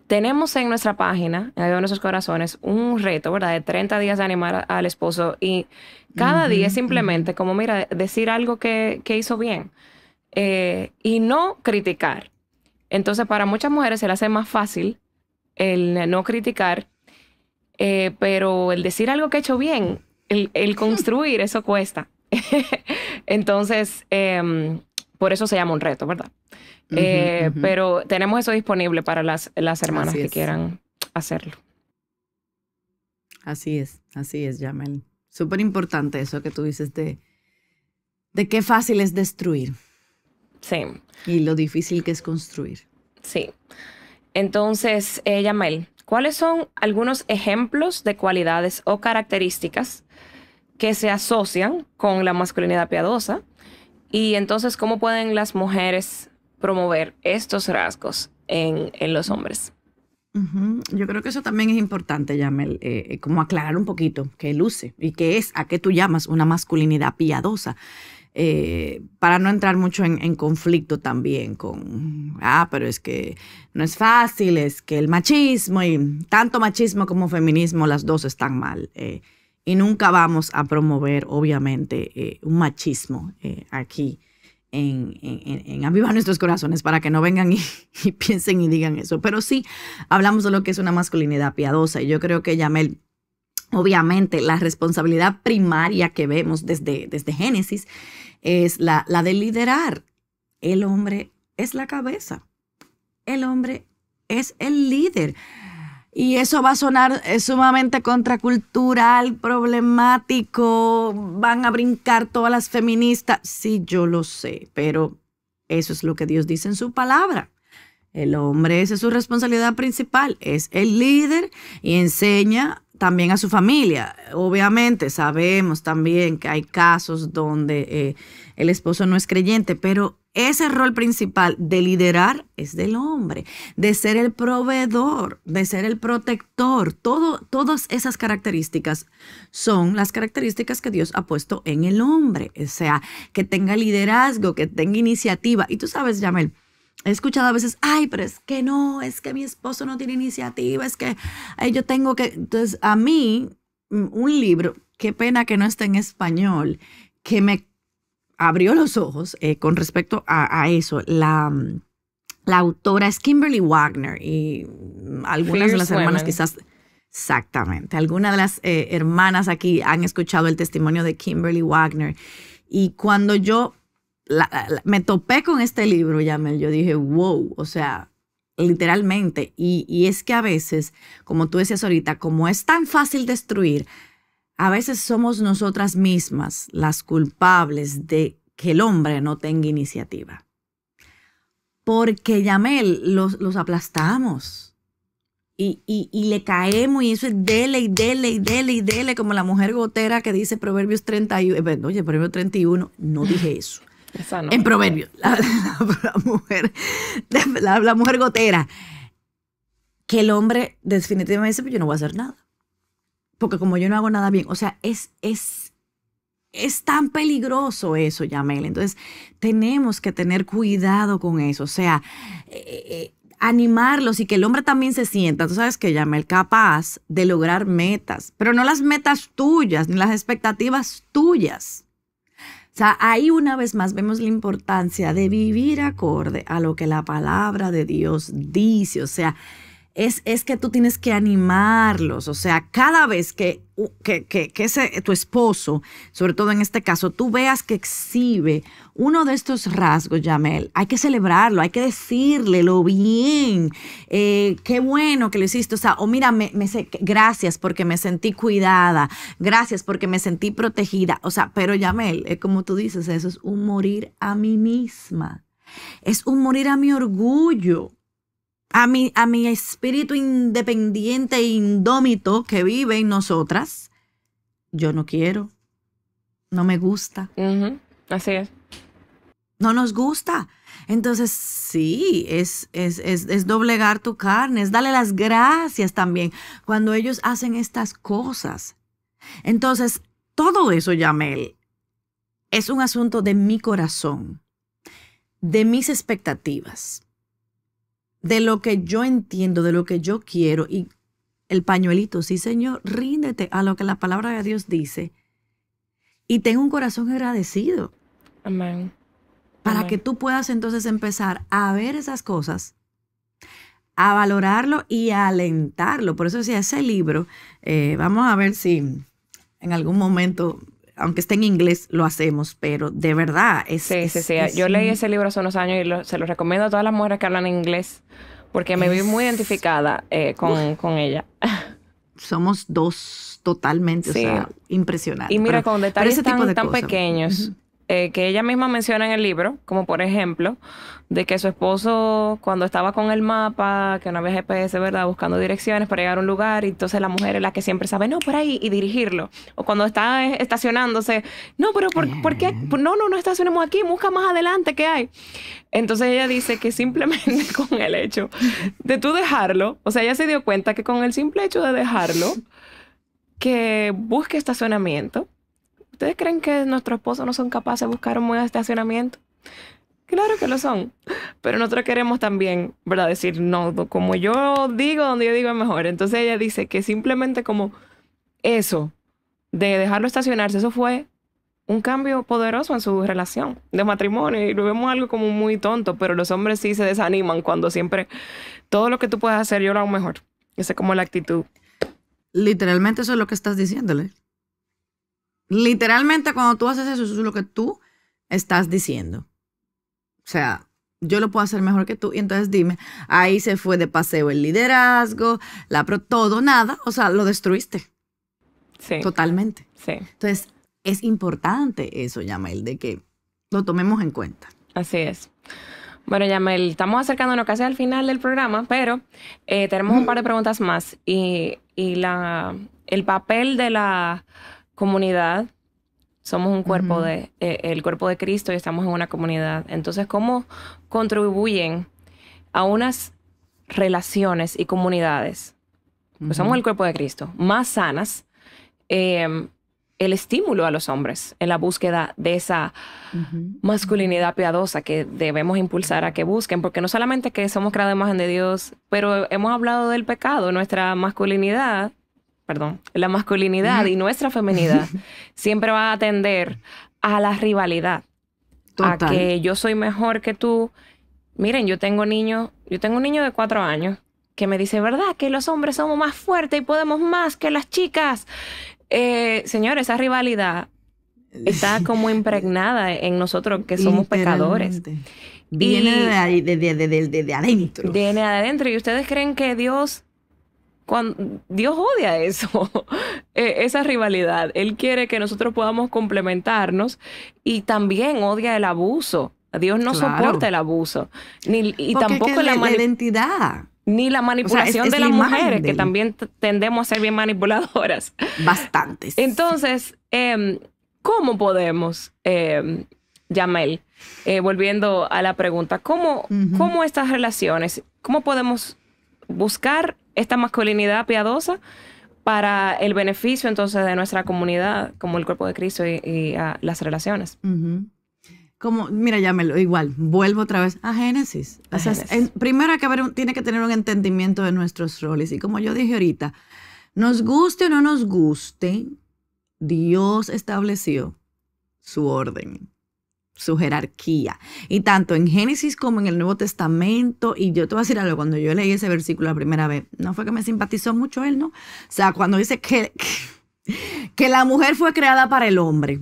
tenemos en nuestra página, en nuestros corazones, un reto, ¿verdad? De 30 días de animar al esposo. Y cada día es simplemente como, mira, decir algo que hizo bien. Y no criticar. Entonces, para muchas mujeres se les hace más fácil el no criticar, pero el decir algo que ha hecho bien, el construir, eso cuesta. Entonces, por eso se llama un reto, ¿verdad? Pero tenemos eso disponible para las hermanas que quieran hacerlo. Así es, Yamel. Súper importante eso que tú dices de qué fácil es destruir. Sí. Y lo difícil que es construir. Sí. Entonces, Yamel, ¿cuáles son algunos ejemplos de cualidades o características que se asocian con la masculinidad piadosa? Y entonces, ¿cómo pueden las mujeres promover estos rasgos en los hombres? Yo creo que eso también es importante, Yamel, como aclarar un poquito qué luce y qué es, a qué tú llamas una masculinidad piadosa. Para no entrar mucho en conflicto también con, pero es que no es fácil, es que el machismo y tanto machismo como feminismo, las dos están mal. Y nunca vamos a promover, obviamente, un machismo aquí en Aviva Nuestros Corazones para que no vengan y piensen y digan eso. Pero sí, hablamos de lo que es una masculinidad piadosa y yo creo que, Yamel, obviamente la responsabilidad primaria que vemos desde Génesis es la de liderar. El hombre es la cabeza. El hombre es el líder. Y eso va a sonar sumamente contracultural, problemático, van a brincar todas las feministas. Sí, yo lo sé, pero eso es lo que Dios dice en su palabra. El hombre, esa es su responsabilidad principal, es el líder y enseña también a su familia. Obviamente sabemos también que hay casos donde el esposo no es creyente, pero ese rol principal de liderar es del hombre, de ser el proveedor, de ser el protector. Todas esas características son las características que Dios ha puesto en el hombre. O sea, que tenga liderazgo, que tenga iniciativa. Y tú sabes, Yamel, he escuchado a veces, ay, pero es que no, es que mi esposo no tiene iniciativa, es que yo tengo que... Entonces, a mí, un libro, qué pena que no esté en español, que me abrió los ojos con respecto a eso. La autora es Kimberly Wagner y algunas Fierce de las hermanas Women. quizás... Exactamente. Algunas de las hermanas aquí han escuchado el testimonio de Kimberly Wagner. Y cuando yo me topé con este libro, Yamel, yo dije, wow, o sea, literalmente. Y es que a veces, como tú decías ahorita, como es tan fácil destruir, a veces somos nosotras mismas las culpables de que el hombre no tenga iniciativa. Porque, Yamel, los aplastamos. Y le caemos y eso es dele y dele y dele y dele, como la mujer gotera que dice Proverbios 31. Oye, Proverbios 31, no dije eso. Esa no. En Proverbios, la mujer gotera, que el hombre definitivamente dice, pues yo no voy a hacer nada. Porque como yo no hago nada bien, o sea, es tan peligroso eso, Yamel. Entonces, tenemos que tener cuidado con eso. O sea, animarlos y que el hombre también se sienta, tú sabes que Yamel, capaz de lograr metas, pero no las metas tuyas, ni las expectativas tuyas. O sea, ahí una vez más vemos la importancia de vivir acorde a lo que la palabra de Dios dice. O sea, es que tú tienes que animarlos. O sea, cada vez que tu esposo, sobre todo en este caso, tú veas que exhibe uno de estos rasgos, Yamel, hay que celebrarlo, hay que decirle lo bien, qué bueno que lo hiciste. O sea, mira, gracias porque me sentí cuidada, gracias porque me sentí protegida. O sea, pero Yamel, como tú dices, eso es un morir a mí misma, es un morir a mi orgullo. A mi espíritu independiente e indómito que vive en nosotras. Yo no quiero, no me gusta. Así es. No nos gusta. Entonces, sí, es doblegar tu carne, es darle las gracias también cuando ellos hacen estas cosas. Entonces, todo eso, Yamel, es un asunto de mi corazón, de mis expectativas, de lo que yo entiendo, de lo que yo quiero. Y el pañuelito, sí, Señor, ríndete a lo que la palabra de Dios dice. Y ten un corazón agradecido. Amén. Para Amén. que tú puedas entonces empezar a ver esas cosas, a valorarlo y a alentarlo. Por eso decía, ese libro, vamos a ver si en algún momento, aunque esté en inglés, lo hacemos, pero de verdad es... Sí. Yo leí ese libro hace unos años y se lo recomiendo a todas las mujeres que hablan inglés porque me vi muy identificada con ella. Somos dos totalmente, Sí. o sea, impresionantes. Y mira, Pero con detalles ese tipo de tan cosas. pequeños que ella misma menciona en el libro, como por ejemplo, de que su esposo cuando estaba con el mapa, que no había GPS, ¿verdad? Buscando direcciones para llegar a un lugar, y entonces la mujer es la que siempre sabe, no, por ahí, y dirigirlo. O cuando está estacionándose, no, pero ¿por qué? No estacionemos aquí, busca más adelante, ¿qué hay? Entonces ella dice que simplemente con el hecho de tú dejarlo, o sea, ella se dio cuenta que con el simple hecho de dejarlo, que busque estacionamiento. ¿Ustedes creen que nuestros esposos no son capaces de buscar un buen estacionamiento? Claro que lo son. Pero nosotros queremos también, ¿verdad? Decir, no, como yo digo, donde yo digo es mejor. Entonces ella dice que simplemente como eso, de dejarlo estacionarse, eso fue un cambio poderoso en su relación de matrimonio. Y lo vemos algo como muy tonto, pero los hombres sí se desaniman cuando siempre todo lo que tú puedes hacer, yo lo hago mejor. Esa es como la actitud. Literalmente eso es lo que estás diciéndole. Literalmente cuando tú haces eso, eso es lo que tú estás diciendo. O sea, yo lo puedo hacer mejor que tú. Y entonces dime, ahí se fue de paseo el liderazgo, todo, nada. O sea, lo destruiste. Sí. Totalmente. Sí. Entonces, es importante eso, Yamel, de que lo tomemos en cuenta. Así es. Bueno, Yamel, estamos acercándonos casi al final del programa, pero tenemos un par de preguntas más. Y el papel de la comunidad, somos un cuerpo el cuerpo de Cristo y estamos en una comunidad. Entonces, ¿cómo contribuyen a unas relaciones y comunidades, pues somos el cuerpo de Cristo, más sanas, el estímulo a los hombres en la búsqueda de esa masculinidad piadosa que debemos impulsar a que busquen? Porque no solamente que somos creados a imagen de Dios, pero hemos hablado del pecado, la masculinidad y nuestra feminidad siempre va a tender a la rivalidad. Total. A que yo soy mejor que tú. Miren, yo tengo un niño de 4 años que me dice, ¿verdad? Que los hombres somos más fuertes y podemos más que las chicas. Señores, esa rivalidad está como impregnada en nosotros que somos pecadores. Viene de adentro. Viene de adentro. ¿Y ustedes creen que Dios odia eso? Esa rivalidad? Él quiere que nosotros podamos complementarnos y también odia el abuso. Dios no soporta el abuso. Y tampoco la identidad. Ni la manipulación de las mujeres, que también tendemos a ser bien manipuladoras. Bastantes. Entonces, ¿cómo podemos, Yamel, volviendo a la pregunta, ¿cómo estas relaciones, cómo podemos buscar esta masculinidad piadosa para el beneficio entonces de nuestra comunidad, como el cuerpo de Cristo y las relaciones? Mira, Yamel, igual, vuelvo otra vez a Génesis. Primero tiene que tener un entendimiento de nuestros roles. Y como yo dije ahorita, nos guste o no nos guste, Dios estableció su orden, su jerarquía. Y tanto en Génesis como en el Nuevo Testamento, y yo te voy a decir algo, cuando yo leí ese versículo la primera vez, no fue que me simpatizó mucho él, ¿no? O sea, cuando dice que la mujer fue creada para el hombre,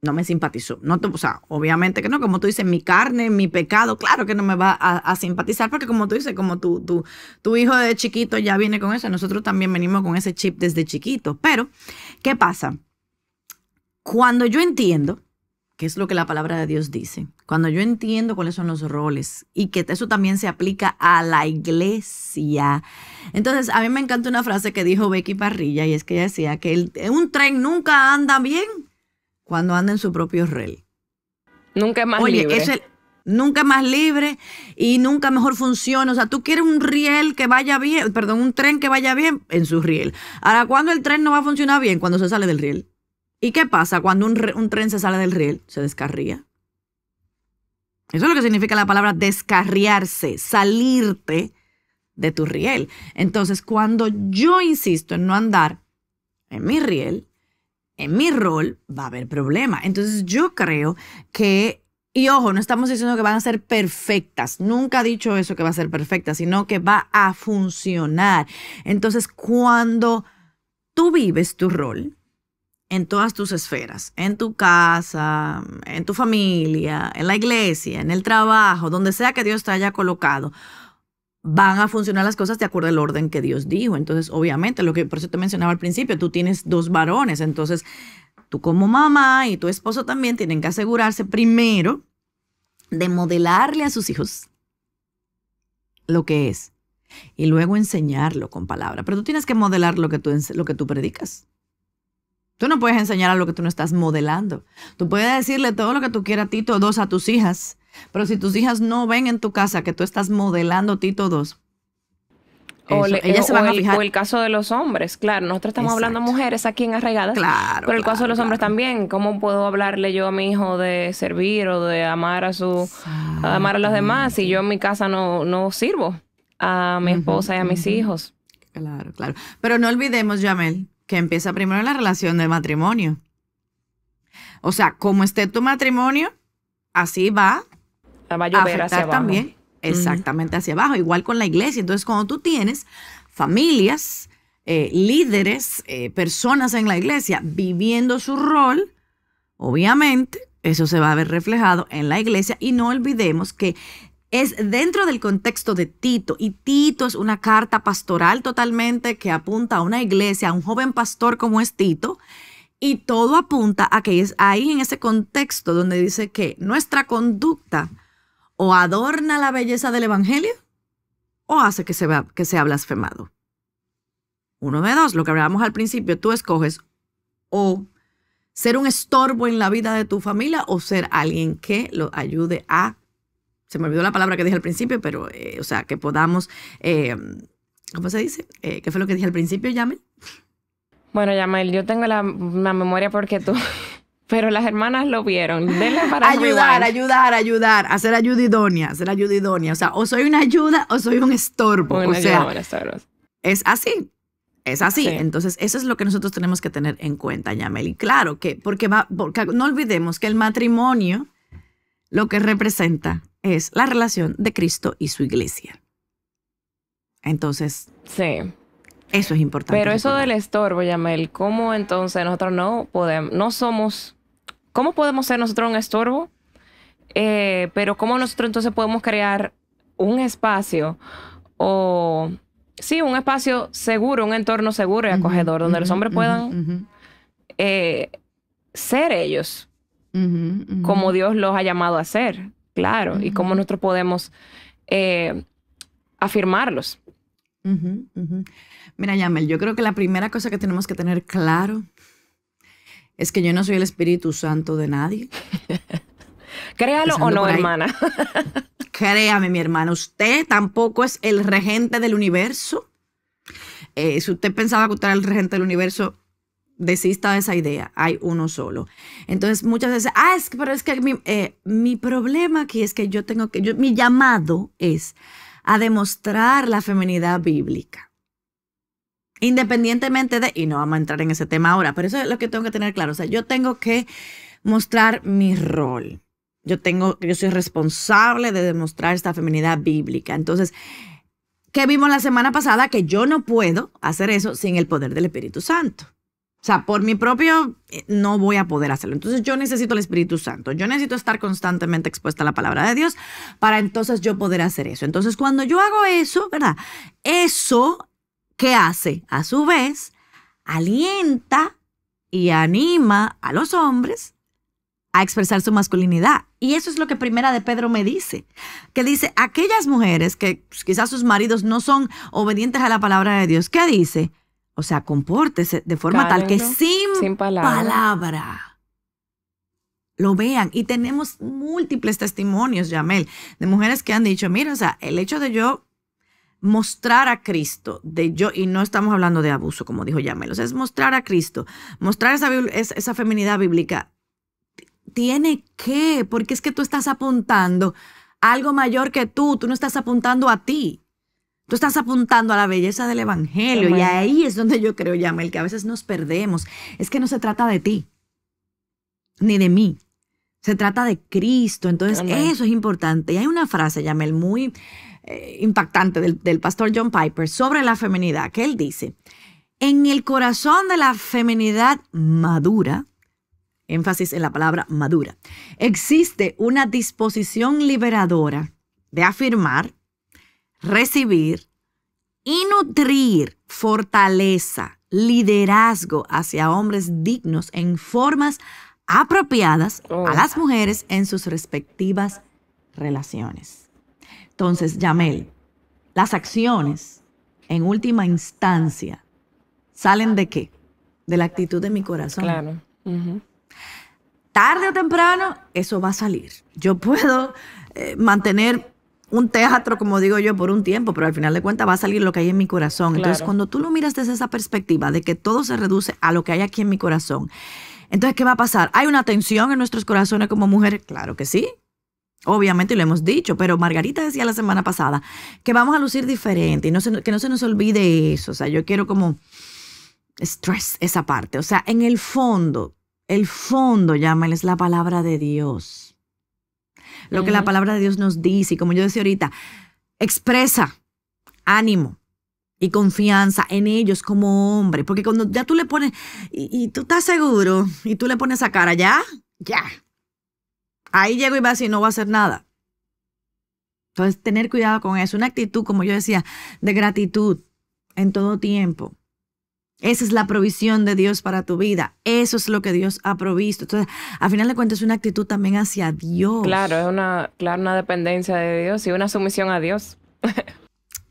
no me simpatizó. O sea, obviamente que no, como tú dices, mi carne, mi pecado, claro que no me va a simpatizar, porque como tú dices, como tu hijo de chiquito ya viene con eso, nosotros también venimos con ese chip desde chiquito. Pero, ¿qué pasa? Cuando yo entiendo qué es lo que la palabra de Dios dice, cuando yo entiendo cuáles son los roles y que eso también se aplica a la iglesia. Entonces, a mí me encanta una frase que dijo Becky Parrilla, y es que ella decía que un tren nunca anda bien cuando anda en su propio riel. Nunca es más libre. Nunca es más libre y nunca mejor funciona. O sea, tú quieres un riel que vaya bien, un tren que vaya bien en su riel. Ahora, ¿cuándo el tren no va a funcionar bien? Cuando se sale del riel. ¿Y qué pasa cuando un tren se sale del riel? Se descarría. Eso es lo que significa la palabra descarriarse, salirte de tu riel. Entonces, cuando yo insisto en no andar en mi riel, en mi rol, va a haber problema. Entonces yo creo que, y ojo, no estamos diciendo que van a ser perfectas, nunca he dicho eso que va a ser perfecta, sino que va a funcionar. Entonces cuando tú vives tu rol en todas tus esferas, en tu casa, en tu familia, en la iglesia, en el trabajo, donde sea que Dios te haya colocado, van a funcionar las cosas de acuerdo al orden que Dios dijo. Entonces, obviamente, por eso te mencionaba al principio, tú tienes 2 varones. Entonces, tú como mamá y tu esposo también tienen que asegurarse primero de modelarle a sus hijos lo que es y luego enseñarlo con palabras. Pero tú tienes que modelar lo que tú predicas. Tú no puedes enseñar a lo que tú no estás modelando. Tú puedes decirle todo lo que tú quieras, Tito 2, a tus hijas, pero si tus hijas no ven en tu casa que tú estás modelando Tito 2, ellas se van a fijar. O el caso de los hombres, claro, nosotros estamos hablando mujeres aquí en Arraigadas, pero el caso de los hombres también. ¿Cómo puedo hablarle yo a mi hijo de servir o de amar a los demás si yo en mi casa no sirvo a mi esposa y a mis hijos? Claro. Pero no olvidemos, Yamel, que empieza primero la relación del matrimonio. O sea, como esté tu matrimonio, así va a llover hacia abajo. También, exactamente hacia abajo, igual con la iglesia. Entonces, cuando tú tienes familias, líderes, personas en la iglesia viviendo su rol, obviamente eso se va a ver reflejado en la iglesia. Y no olvidemos que es dentro del contexto de Tito, y Tito es una carta pastoral totalmente que apunta a una iglesia, a un joven pastor como es Tito, y todo apunta a que es ahí en ese contexto donde dice que nuestra conducta o adorna la belleza del evangelio o hace que sea blasfemado. Uno de dos, lo que hablábamos al principio, tú escoges o ser un estorbo en la vida de tu familia o ser alguien que lo ayude a, se me olvidó la palabra que dije al principio, pero, o sea, que podamos, ¿cómo se dice? ¿Qué fue lo que dije al principio, Yamel? Bueno, Yamel, yo tengo la memoria porque tú, pero las hermanas lo vieron. Denle para ayudar, hacer ayuda idónea, O sea, o soy una ayuda o soy un estorbo. Una o sea, ayuda, un estorbo. Es así. Es así. Sí. Entonces, eso es lo que nosotros tenemos que tener en cuenta, Yamel. Y claro que, porque no olvidemos que el matrimonio lo que representa es la relación de Cristo y su iglesia. Entonces, sí, eso es importante. Pero eso recordar. del estorbo, Yamel, ¿cómo entonces nosotros no somos, cómo podemos ser nosotros un estorbo? Pero ¿cómo nosotros entonces podemos crear un espacio o... Sí, un espacio seguro, un entorno seguro y acogedor, donde los hombres puedan ser ellos como Dios los ha llamado a ser, claro, y cómo nosotros podemos afirmarlos. Mira, Yamel, yo creo que la primera cosa que tenemos que tener claro es que yo no soy el Espíritu Santo de nadie. Créalo o no, hermana. Créame, mi hermana, usted tampoco es el regente del universo. Si usted pensaba que usted era el regente del universo, desista de esa idea. Hay uno solo. Entonces, muchas veces, pero es que mi problema aquí es que mi llamado es a demostrar la feminidad bíblica. Independientemente de, y no vamos a entrar en ese tema ahora, pero eso es lo que tengo que tener claro. O sea, yo tengo que mostrar mi rol. Yo soy responsable de demostrar esta feminidad bíblica. Entonces, ¿qué vimos la semana pasada? Que yo no puedo hacer eso sin el poder del Espíritu Santo. O sea, por mi propio, no voy a poder hacerlo. Entonces, yo necesito el Espíritu Santo. Yo necesito estar constantemente expuesta a la palabra de Dios para entonces yo poder hacer eso. Entonces, cuando yo hago eso, ¿verdad? Eso, ¿qué hace? A su vez, alienta y anima a los hombres a expresar su masculinidad. Y eso es lo que Primera de Pedro me dice. Que dice, aquellas mujeres que quizás sus maridos no son obedientes a la palabra de Dios, ¿qué dice? O sea, compórtese de forma tal que sin palabra lo vean. Y tenemos múltiples testimonios, Yamel, de mujeres que han dicho, mira, o sea, el hecho de yo mostrar a Cristo, y no estamos hablando de abuso, como dijo Yamel, o sea, es mostrar a Cristo, mostrar esa feminidad bíblica. Tiene que, porque es que tú estás apuntando a algo mayor que tú no estás apuntando a ti. Tú estás apuntando a la belleza del evangelio. Amén. Y ahí es donde yo creo, Yamel, que a veces nos perdemos. Es que no se trata de ti, ni de mí. Se trata de Cristo. Entonces, amén, eso es importante. Y hay una frase, Yamel, muy impactante del pastor John Piper sobre la feminidad, que él dice, en el corazón de la feminidad madura, énfasis en la palabra madura, existe una disposición liberadora de afirmar, recibir y nutrir fortaleza, liderazgo hacia hombres dignos en formas apropiadas a las mujeres en sus respectivas relaciones. Entonces, Yamel, las acciones en última instancia salen ¿de qué? De la actitud de mi corazón. Claro. Tarde o temprano, eso va a salir. Yo puedo mantener un teatro, como digo yo, por un tiempo, pero al final de cuentas va a salir lo que hay en mi corazón. Claro. Entonces, cuando tú lo miras desde esa perspectiva de que todo se reduce a lo que hay aquí en mi corazón, entonces, ¿qué va a pasar? ¿Hay una tensión en nuestros corazones como mujeres? Claro que sí. Obviamente, y lo hemos dicho, pero Margarita decía la semana pasada que vamos a lucir diferente y que no se nos olvide eso. O sea, yo quiero como stress esa parte. O sea, en el fondo, llámales la palabra de Dios. Lo que la palabra de Dios nos dice, y como yo decía ahorita, expresa ánimo y confianza en ellos como hombre. Porque cuando ya tú le pones, y tú estás seguro, y tú le pones esa cara, ya. ahí llego y va a decir, no va a hacer nada. Entonces, tener cuidado con eso. Una actitud, como yo decía, de gratitud en todo tiempo. Esa es la provisión de Dios para tu vida. Eso es lo que Dios ha provisto. Entonces, al final de cuentas, es una actitud también hacia Dios. Claro, es una dependencia de Dios y una sumisión a Dios.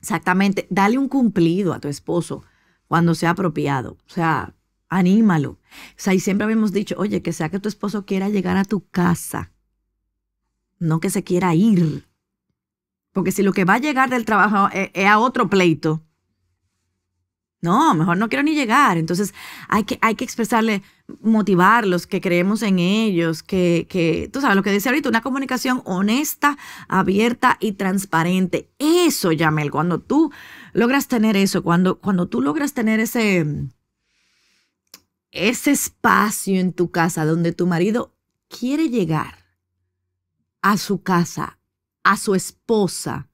Exactamente. Dale un cumplido a tu esposo cuando sea apropiado. O sea, anímalo. O sea, y siempre habíamos dicho, oye, que sea que tu esposo quiera llegar a tu casa, no que se quiera ir. Porque si lo que va a llegar del trabajo es a otro pleito, no, mejor no quiero ni llegar. Entonces hay que expresarle, motivarlos, que creemos en ellos, que tú sabes lo que decía ahorita, una comunicación honesta, abierta y transparente. Eso, Yamel, cuando tú logras tener eso, cuando tú logras tener ese espacio en tu casa donde tu marido quiere llegar a su casa, a su esposa,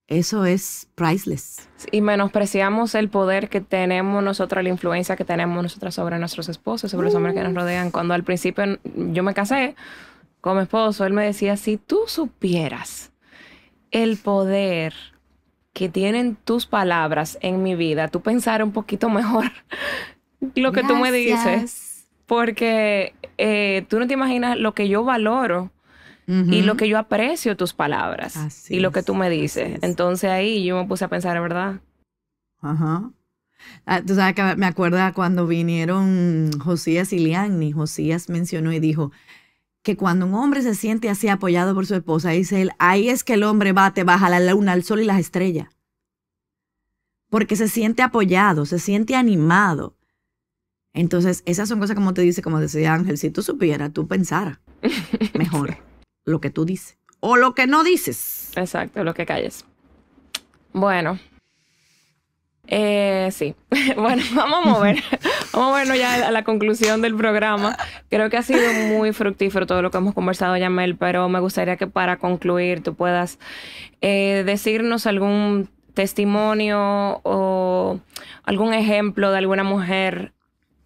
eso es priceless. Y menospreciamos el poder que tenemos nosotros, la influencia que tenemos nosotras sobre nuestros esposos, sobre los hombres que nos rodean. Cuando al principio yo me casé con mi esposo, él me decía, si tú supieras el poder que tienen tus palabras en mi vida, tú pensar un poquito mejor lo que tú me dices. Porque tú no te imaginas lo que yo valoro. Y lo que yo aprecio tus palabras y lo que tú me dices. Entonces ahí yo me puse a pensar, ¿verdad? Ajá. Tú sabes que me acuerdo cuando vinieron Josías y Lianni. Josías mencionó y dijo que cuando un hombre se siente así apoyado por su esposa, dice él, ahí es que el hombre bate baja la luna, el sol y las estrellas. Porque se siente apoyado, se siente animado. Entonces, esas son cosas como te dice, como decía Ángel, si tú supieras, tú pensaras mejor lo que tú dices o lo que no dices. Exacto, lo que calles. Bueno, sí. Bueno, vamos a movernos ya a la conclusión del programa. Creo que ha sido muy fructífero todo lo que hemos conversado, Yamel, pero me gustaría que para concluir tú puedas decirnos algún testimonio o algún ejemplo de alguna mujer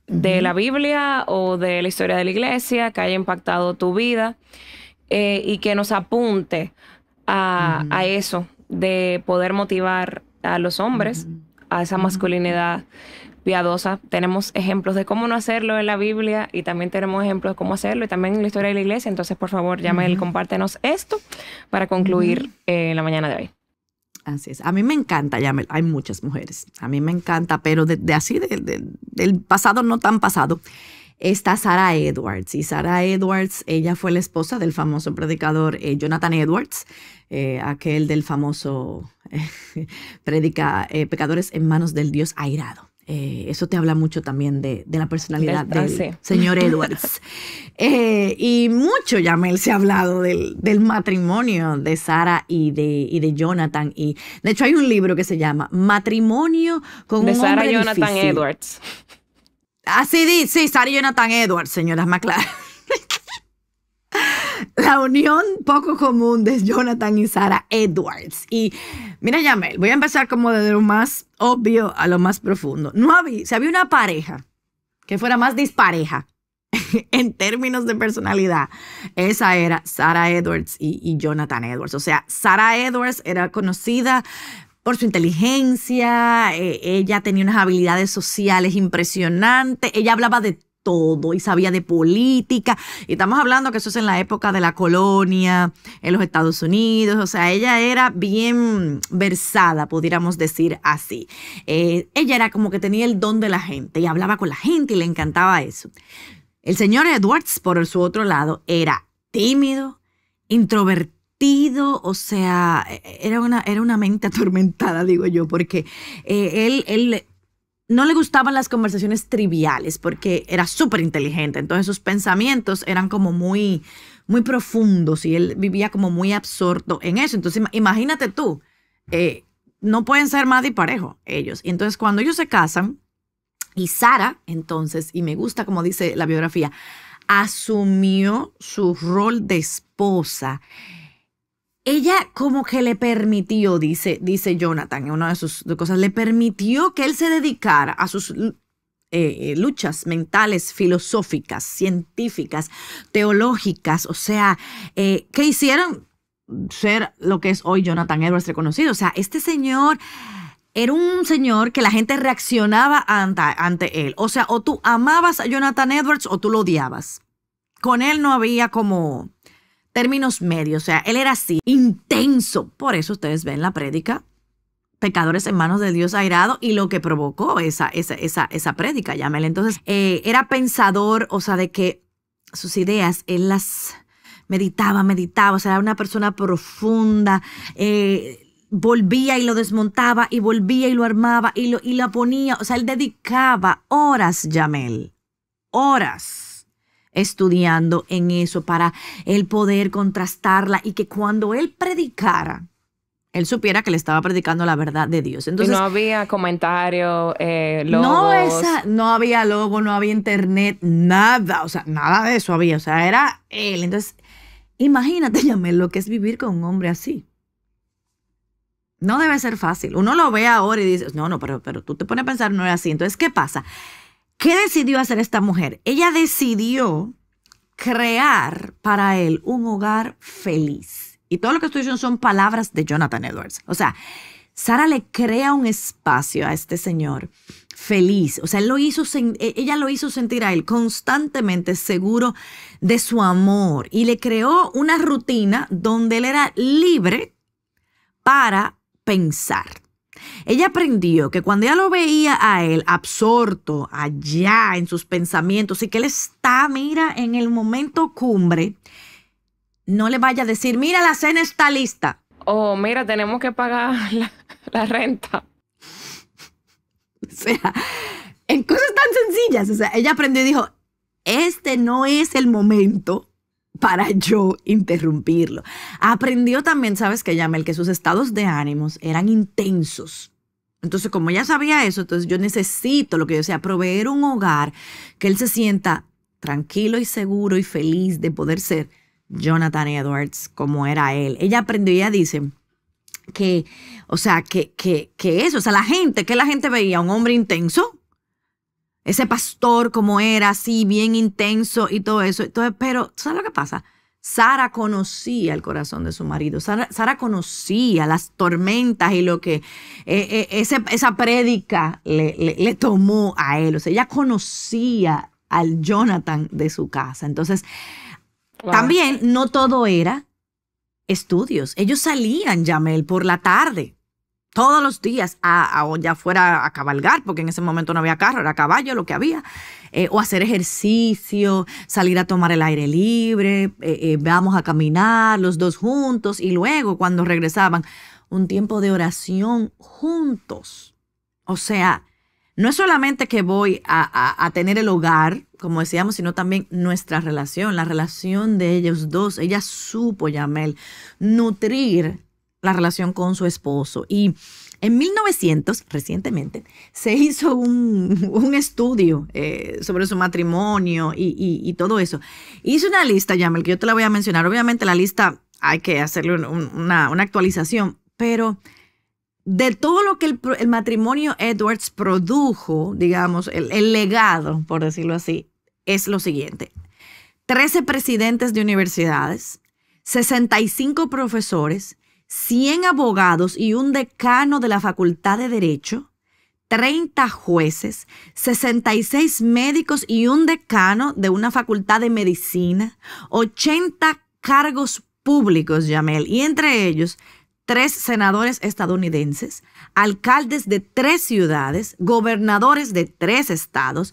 de la Biblia o de la historia de la iglesia que haya impactado tu vida y que nos apunte a eso de poder motivar a los hombres a esa masculinidad piadosa. Tenemos ejemplos de cómo no hacerlo en la Biblia y también tenemos ejemplos de cómo hacerlo y también en la historia de la iglesia. Entonces, por favor, Yamel, compártenos esto para concluir la mañana de hoy. Así es. A mí me encanta, Yamel. Hay muchas mujeres. A mí me encanta, pero del pasado no tan pasado, está Sarah Edwards. Y Sarah Edwards, ella fue la esposa del famoso predicador Jonathan Edwards, aquel del famoso predica pecadores en manos del Dios airado. Eso te habla mucho también de la personalidad del señor Edwards. Y mucho, Yamel, se ha hablado del matrimonio de Sarah y de Jonathan. Y de hecho hay un libro que se llama Matrimonio con un hombre difícil. De Sarah Jonathan Edwards. Sí, Sarah y Jonathan Edwards, señoras McLaren. La unión poco común de Jonathan y Sarah Edwards. Y mira, Yamel, voy a empezar como desde lo más obvio a lo más profundo. Si había una pareja que fuera más dispareja en términos de personalidad, esa era Sarah Edwards y Jonathan Edwards. O sea, Sarah Edwards era conocida por su inteligencia, ella tenía unas habilidades sociales impresionantes, ella hablaba de todo y sabía de política. Y estamos hablando que eso es en la época de la colonia, en los Estados Unidos. O sea, ella era bien versada, pudiéramos decir así. Ella era como que tenía el don de la gente y hablaba con la gente y le encantaba eso. El señor Edwards, por su otro lado, era tímido, introvertido, o sea, era una mente atormentada, digo yo, porque él no le gustaban las conversaciones triviales porque era súper inteligente. Entonces sus pensamientos eran como muy, muy profundos y él vivía como muy absorto en eso. Entonces imagínate tú, no pueden ser más disparejos ellos. Y entonces cuando ellos se casan, y Sarah, entonces, y me gusta como dice la biografía, asumió su rol de esposa. Ella como que le permitió, dice Jonathan en una de sus cosas, le permitió que él se dedicara a sus luchas mentales, filosóficas, científicas, teológicas, o sea, que hicieron ser lo que es hoy Jonathan Edwards reconocido. O sea, este señor era un señor que la gente reaccionaba ante él. O sea, o tú amabas a Jonathan Edwards o tú lo odiabas. Con él no había como términos medios. O sea, él era así, intenso. Por eso ustedes ven la prédica, Pecadores en manos de Dios airado, y lo que provocó esa prédica, llámele. Entonces, era pensador, o sea, de que sus ideas, él las meditaba, o sea, era una persona profunda, volvía y lo desmontaba, y volvía y lo armaba, y la ponía, o sea, él dedicaba horas, Yamel, horas estudiando en eso para él poder contrastarla, y que cuando él predicara, él supiera que le estaba predicando la verdad de Dios. Entonces, y no había comentarios, logos. No había logo, no había internet, nada. O sea, nada de eso había. O sea, era él. Entonces, imagínate, Yamel, lo que es vivir con un hombre así. No debe ser fácil. Uno lo ve ahora y dice, no, pero tú te pones a pensar, no es así. Entonces, ¿qué pasa? ¿Qué decidió hacer esta mujer? Ella decidió crear para él un hogar feliz. Y todo lo que estoy diciendo son palabras de Jonathan Edwards. O sea, Sara le crea un espacio a este señor feliz. O sea, ella lo hizo sentir a él constantemente seguro de su amor. Y le creó una rutina donde él era libre para pensar. Ella aprendió que cuando ella lo veía a él absorto allá en sus pensamientos y que él está, mira, en el momento cumbre, no le vaya a decir, mira, la cena está lista. Oh, mira, tenemos que pagar la renta. O sea, en cosas tan sencillas. O sea, ella aprendió y dijo, este no es el momento para yo interrumpirlo. Aprendió también, ¿sabes qué, Yamel? Que sus estados de ánimos eran intensos. Entonces, como ella sabía eso, entonces yo necesito, lo que yo decía, proveer un hogar que él se sienta tranquilo y seguro y feliz de poder ser Jonathan Edwards como era él. Ella aprendió, ella dice que, o sea, que eso, o sea, la gente veía un hombre intenso, ese pastor como era, así, bien intenso y todo eso. Entonces, pero, ¿sabes lo que pasa? Sara conocía el corazón de su marido. Sara conocía las tormentas y lo que esa prédica le tomó a él. O sea, ella conocía al Jonathan de su casa. Entonces, wow. También no todo era estudios. Ellos salían, Yamel, por la tarde, todos los días, ya fuera a cabalgar, porque en ese momento no había carro, era caballo lo que había, o hacer ejercicio, salir a tomar el aire libre, vamos a caminar los dos juntos, y luego cuando regresaban, un tiempo de oración juntos. O sea, no es solamente que voy a tener el hogar, como decíamos, sino también nuestra relación, la relación de ellos dos. Ella supo, Yamel, nutrir la relación con su esposo. Y en 1900, recientemente, se hizo un estudio sobre su matrimonio y todo eso. Hizo una lista, Yamel, que yo te la voy a mencionar. Obviamente la lista hay que hacerle una actualización, pero de todo lo que el matrimonio Edwards produjo, digamos, el legado, por decirlo así, es lo siguiente. 13 presidentes de universidades, 65 profesores, 100 abogados y un decano de la Facultad de Derecho, 30 jueces, 66 médicos y un decano de una facultad de medicina, 80 cargos públicos, Yamel, y entre ellos 3 senadores estadounidenses, alcaldes de 3 ciudades, gobernadores de 3 estados,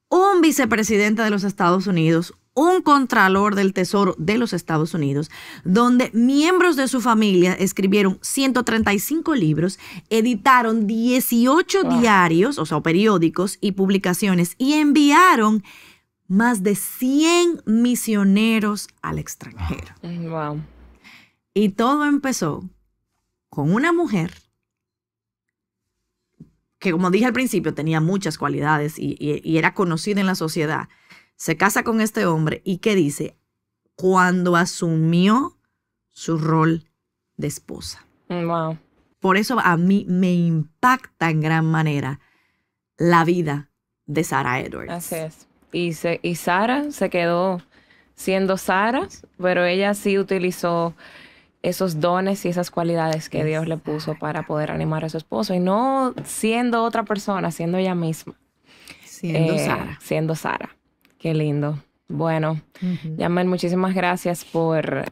un vicepresidente de los Estados Unidos, un contralor del Tesoro de los Estados Unidos, donde miembros de su familia escribieron 135 libros, editaron 18 diarios, o sea, periódicos y publicaciones, y enviaron más de 100 misioneros al extranjero. Wow. Y todo empezó con una mujer que, como dije al principio, tenía muchas cualidades y era conocida en la sociedad. Se casa con este hombre y ¿qué dice? Cuando asumió su rol de esposa. Wow. Por eso a mí me impacta en gran manera la vida de Sarah Edwards. Así es. Y Sara se quedó siendo Sara, pero ella sí utilizó esos dones y esas cualidades que Dios le puso para poder animar a su esposo, y no siendo otra persona, siendo ella misma. Siendo Sara. Qué lindo. Bueno, Yamel, muchísimas gracias por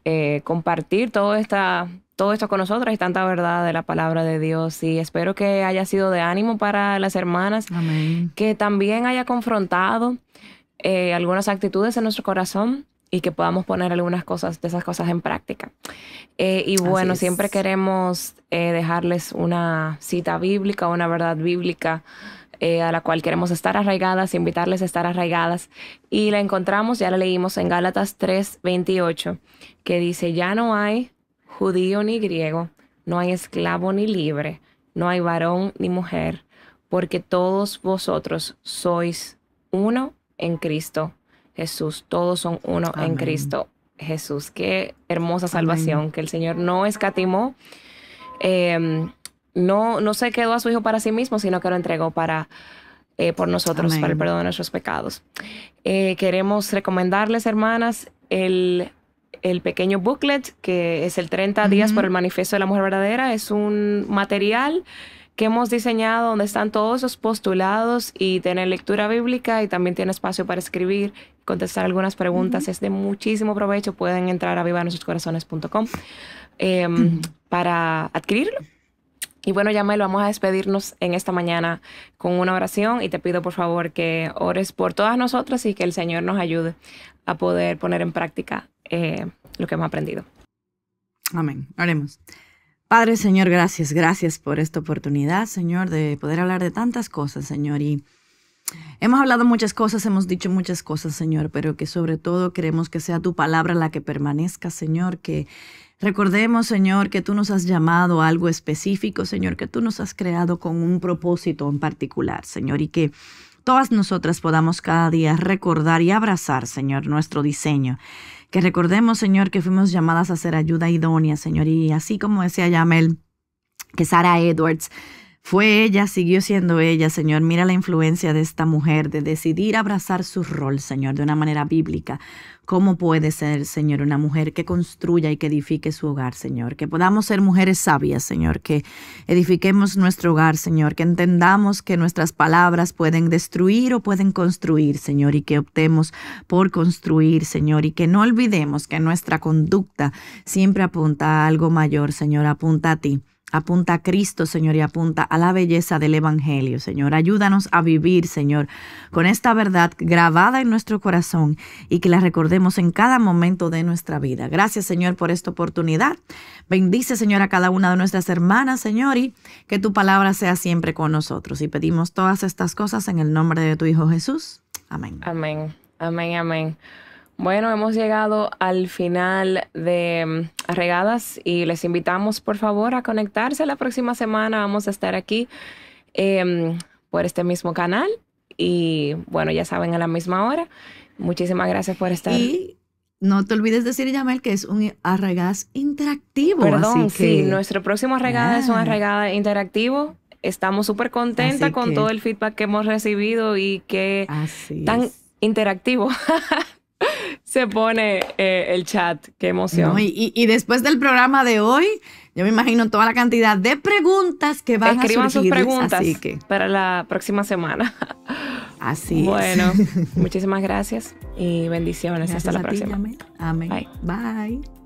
compartir todo esto con nosotros y tanta verdad de la palabra de Dios. Y espero que haya sido de ánimo para las hermanas. Amén. Que también haya confrontado algunas actitudes en nuestro corazón y que podamos poner algunas de esas cosas en práctica. Y bueno, siempre queremos dejarles una cita bíblica, una verdad bíblica a la cual queremos estar arraigadas, invitarles a estar arraigadas. Y la encontramos, ya la leímos en Gálatas 3:28, que dice: ya no hay judío ni griego, no hay esclavo ni libre, no hay varón ni mujer, porque todos vosotros sois uno en Cristo Jesús. Todos son uno en Cristo Jesús. Qué hermosa salvación que el Señor no escatimó. No se quedó a su Hijo para sí mismo, sino que lo entregó por nosotros, para el perdón de nuestros pecados. Queremos recomendarles, hermanas, el pequeño booklet, que es el 30 días por el manifiesto de la mujer verdadera. Es un material que hemos diseñado donde están todos esos postulados y tiene lectura bíblica, y también tiene espacio para escribir, contestar algunas preguntas. Es de muchísimo provecho. Pueden entrar a vivanuestroscorazones.com para adquirirlo. Y bueno, Yamel, vamos a despedirnos en esta mañana con una oración, y te pido por favor que ores por todas nosotras y que el Señor nos ayude a poder poner en práctica lo que hemos aprendido. Amén. Oremos. Padre, Señor, gracias por esta oportunidad, Señor, de poder hablar de tantas cosas, Señor. Y hemos hablado muchas cosas, hemos dicho muchas cosas, Señor, pero que sobre todo queremos que sea tu palabra la que permanezca, Señor, que recordemos, Señor, que tú nos has llamado a algo específico, Señor, que tú nos has creado con un propósito en particular, Señor, y que todas nosotras podamos cada día recordar y abrazar, Señor, nuestro diseño. Que recordemos, Señor, que fuimos llamadas a ser ayuda idónea, Señor, y así como decía Yamel, que Sarah Edwards fue ella, siguió siendo ella, Señor. Mira la influencia de esta mujer, de decidir abrazar su rol, Señor, de una manera bíblica. ¿Cómo puede ser, Señor, una mujer que construya y que edifique su hogar, Señor? Que podamos ser mujeres sabias, Señor, que edifiquemos nuestro hogar, Señor, que entendamos que nuestras palabras pueden destruir o pueden construir, Señor, y que optemos por construir, Señor, y que no olvidemos que nuestra conducta siempre apunta a algo mayor, Señor, apunta a ti. Apunta a Cristo, Señor, y apunta a la belleza del Evangelio, Señor. Ayúdanos a vivir, Señor, con esta verdad grabada en nuestro corazón y que la recordemos en cada momento de nuestra vida. Gracias, Señor, por esta oportunidad. Bendice, Señor, a cada una de nuestras hermanas, Señor, y que tu palabra sea siempre con nosotros. Y pedimos todas estas cosas en el nombre de tu Hijo Jesús. Amén. Amén, amén, amén. Bueno, hemos llegado al final de Arraigadas y les invitamos, por favor, a conectarse la próxima semana. Vamos a estar aquí por este mismo canal y, bueno, ya saben, a la misma hora. Muchísimas gracias por estar. Y no te olvides decir, Yamel, que es un Arraigadas interactivo. Perdón, así que, sí, nuestro próximo Arraigada es un Arraigada interactivo. Estamos súper contentas con todo el feedback que hemos recibido y que tan interactivo se pone el chat. Qué emoción. No, y después del programa de hoy, yo me imagino toda la cantidad de preguntas que van a surgir. Escriban sus preguntas para la próxima semana. Así es. Bueno, muchísimas gracias y bendiciones. Gracias. Hasta la próxima. Amén. Bye. Bye.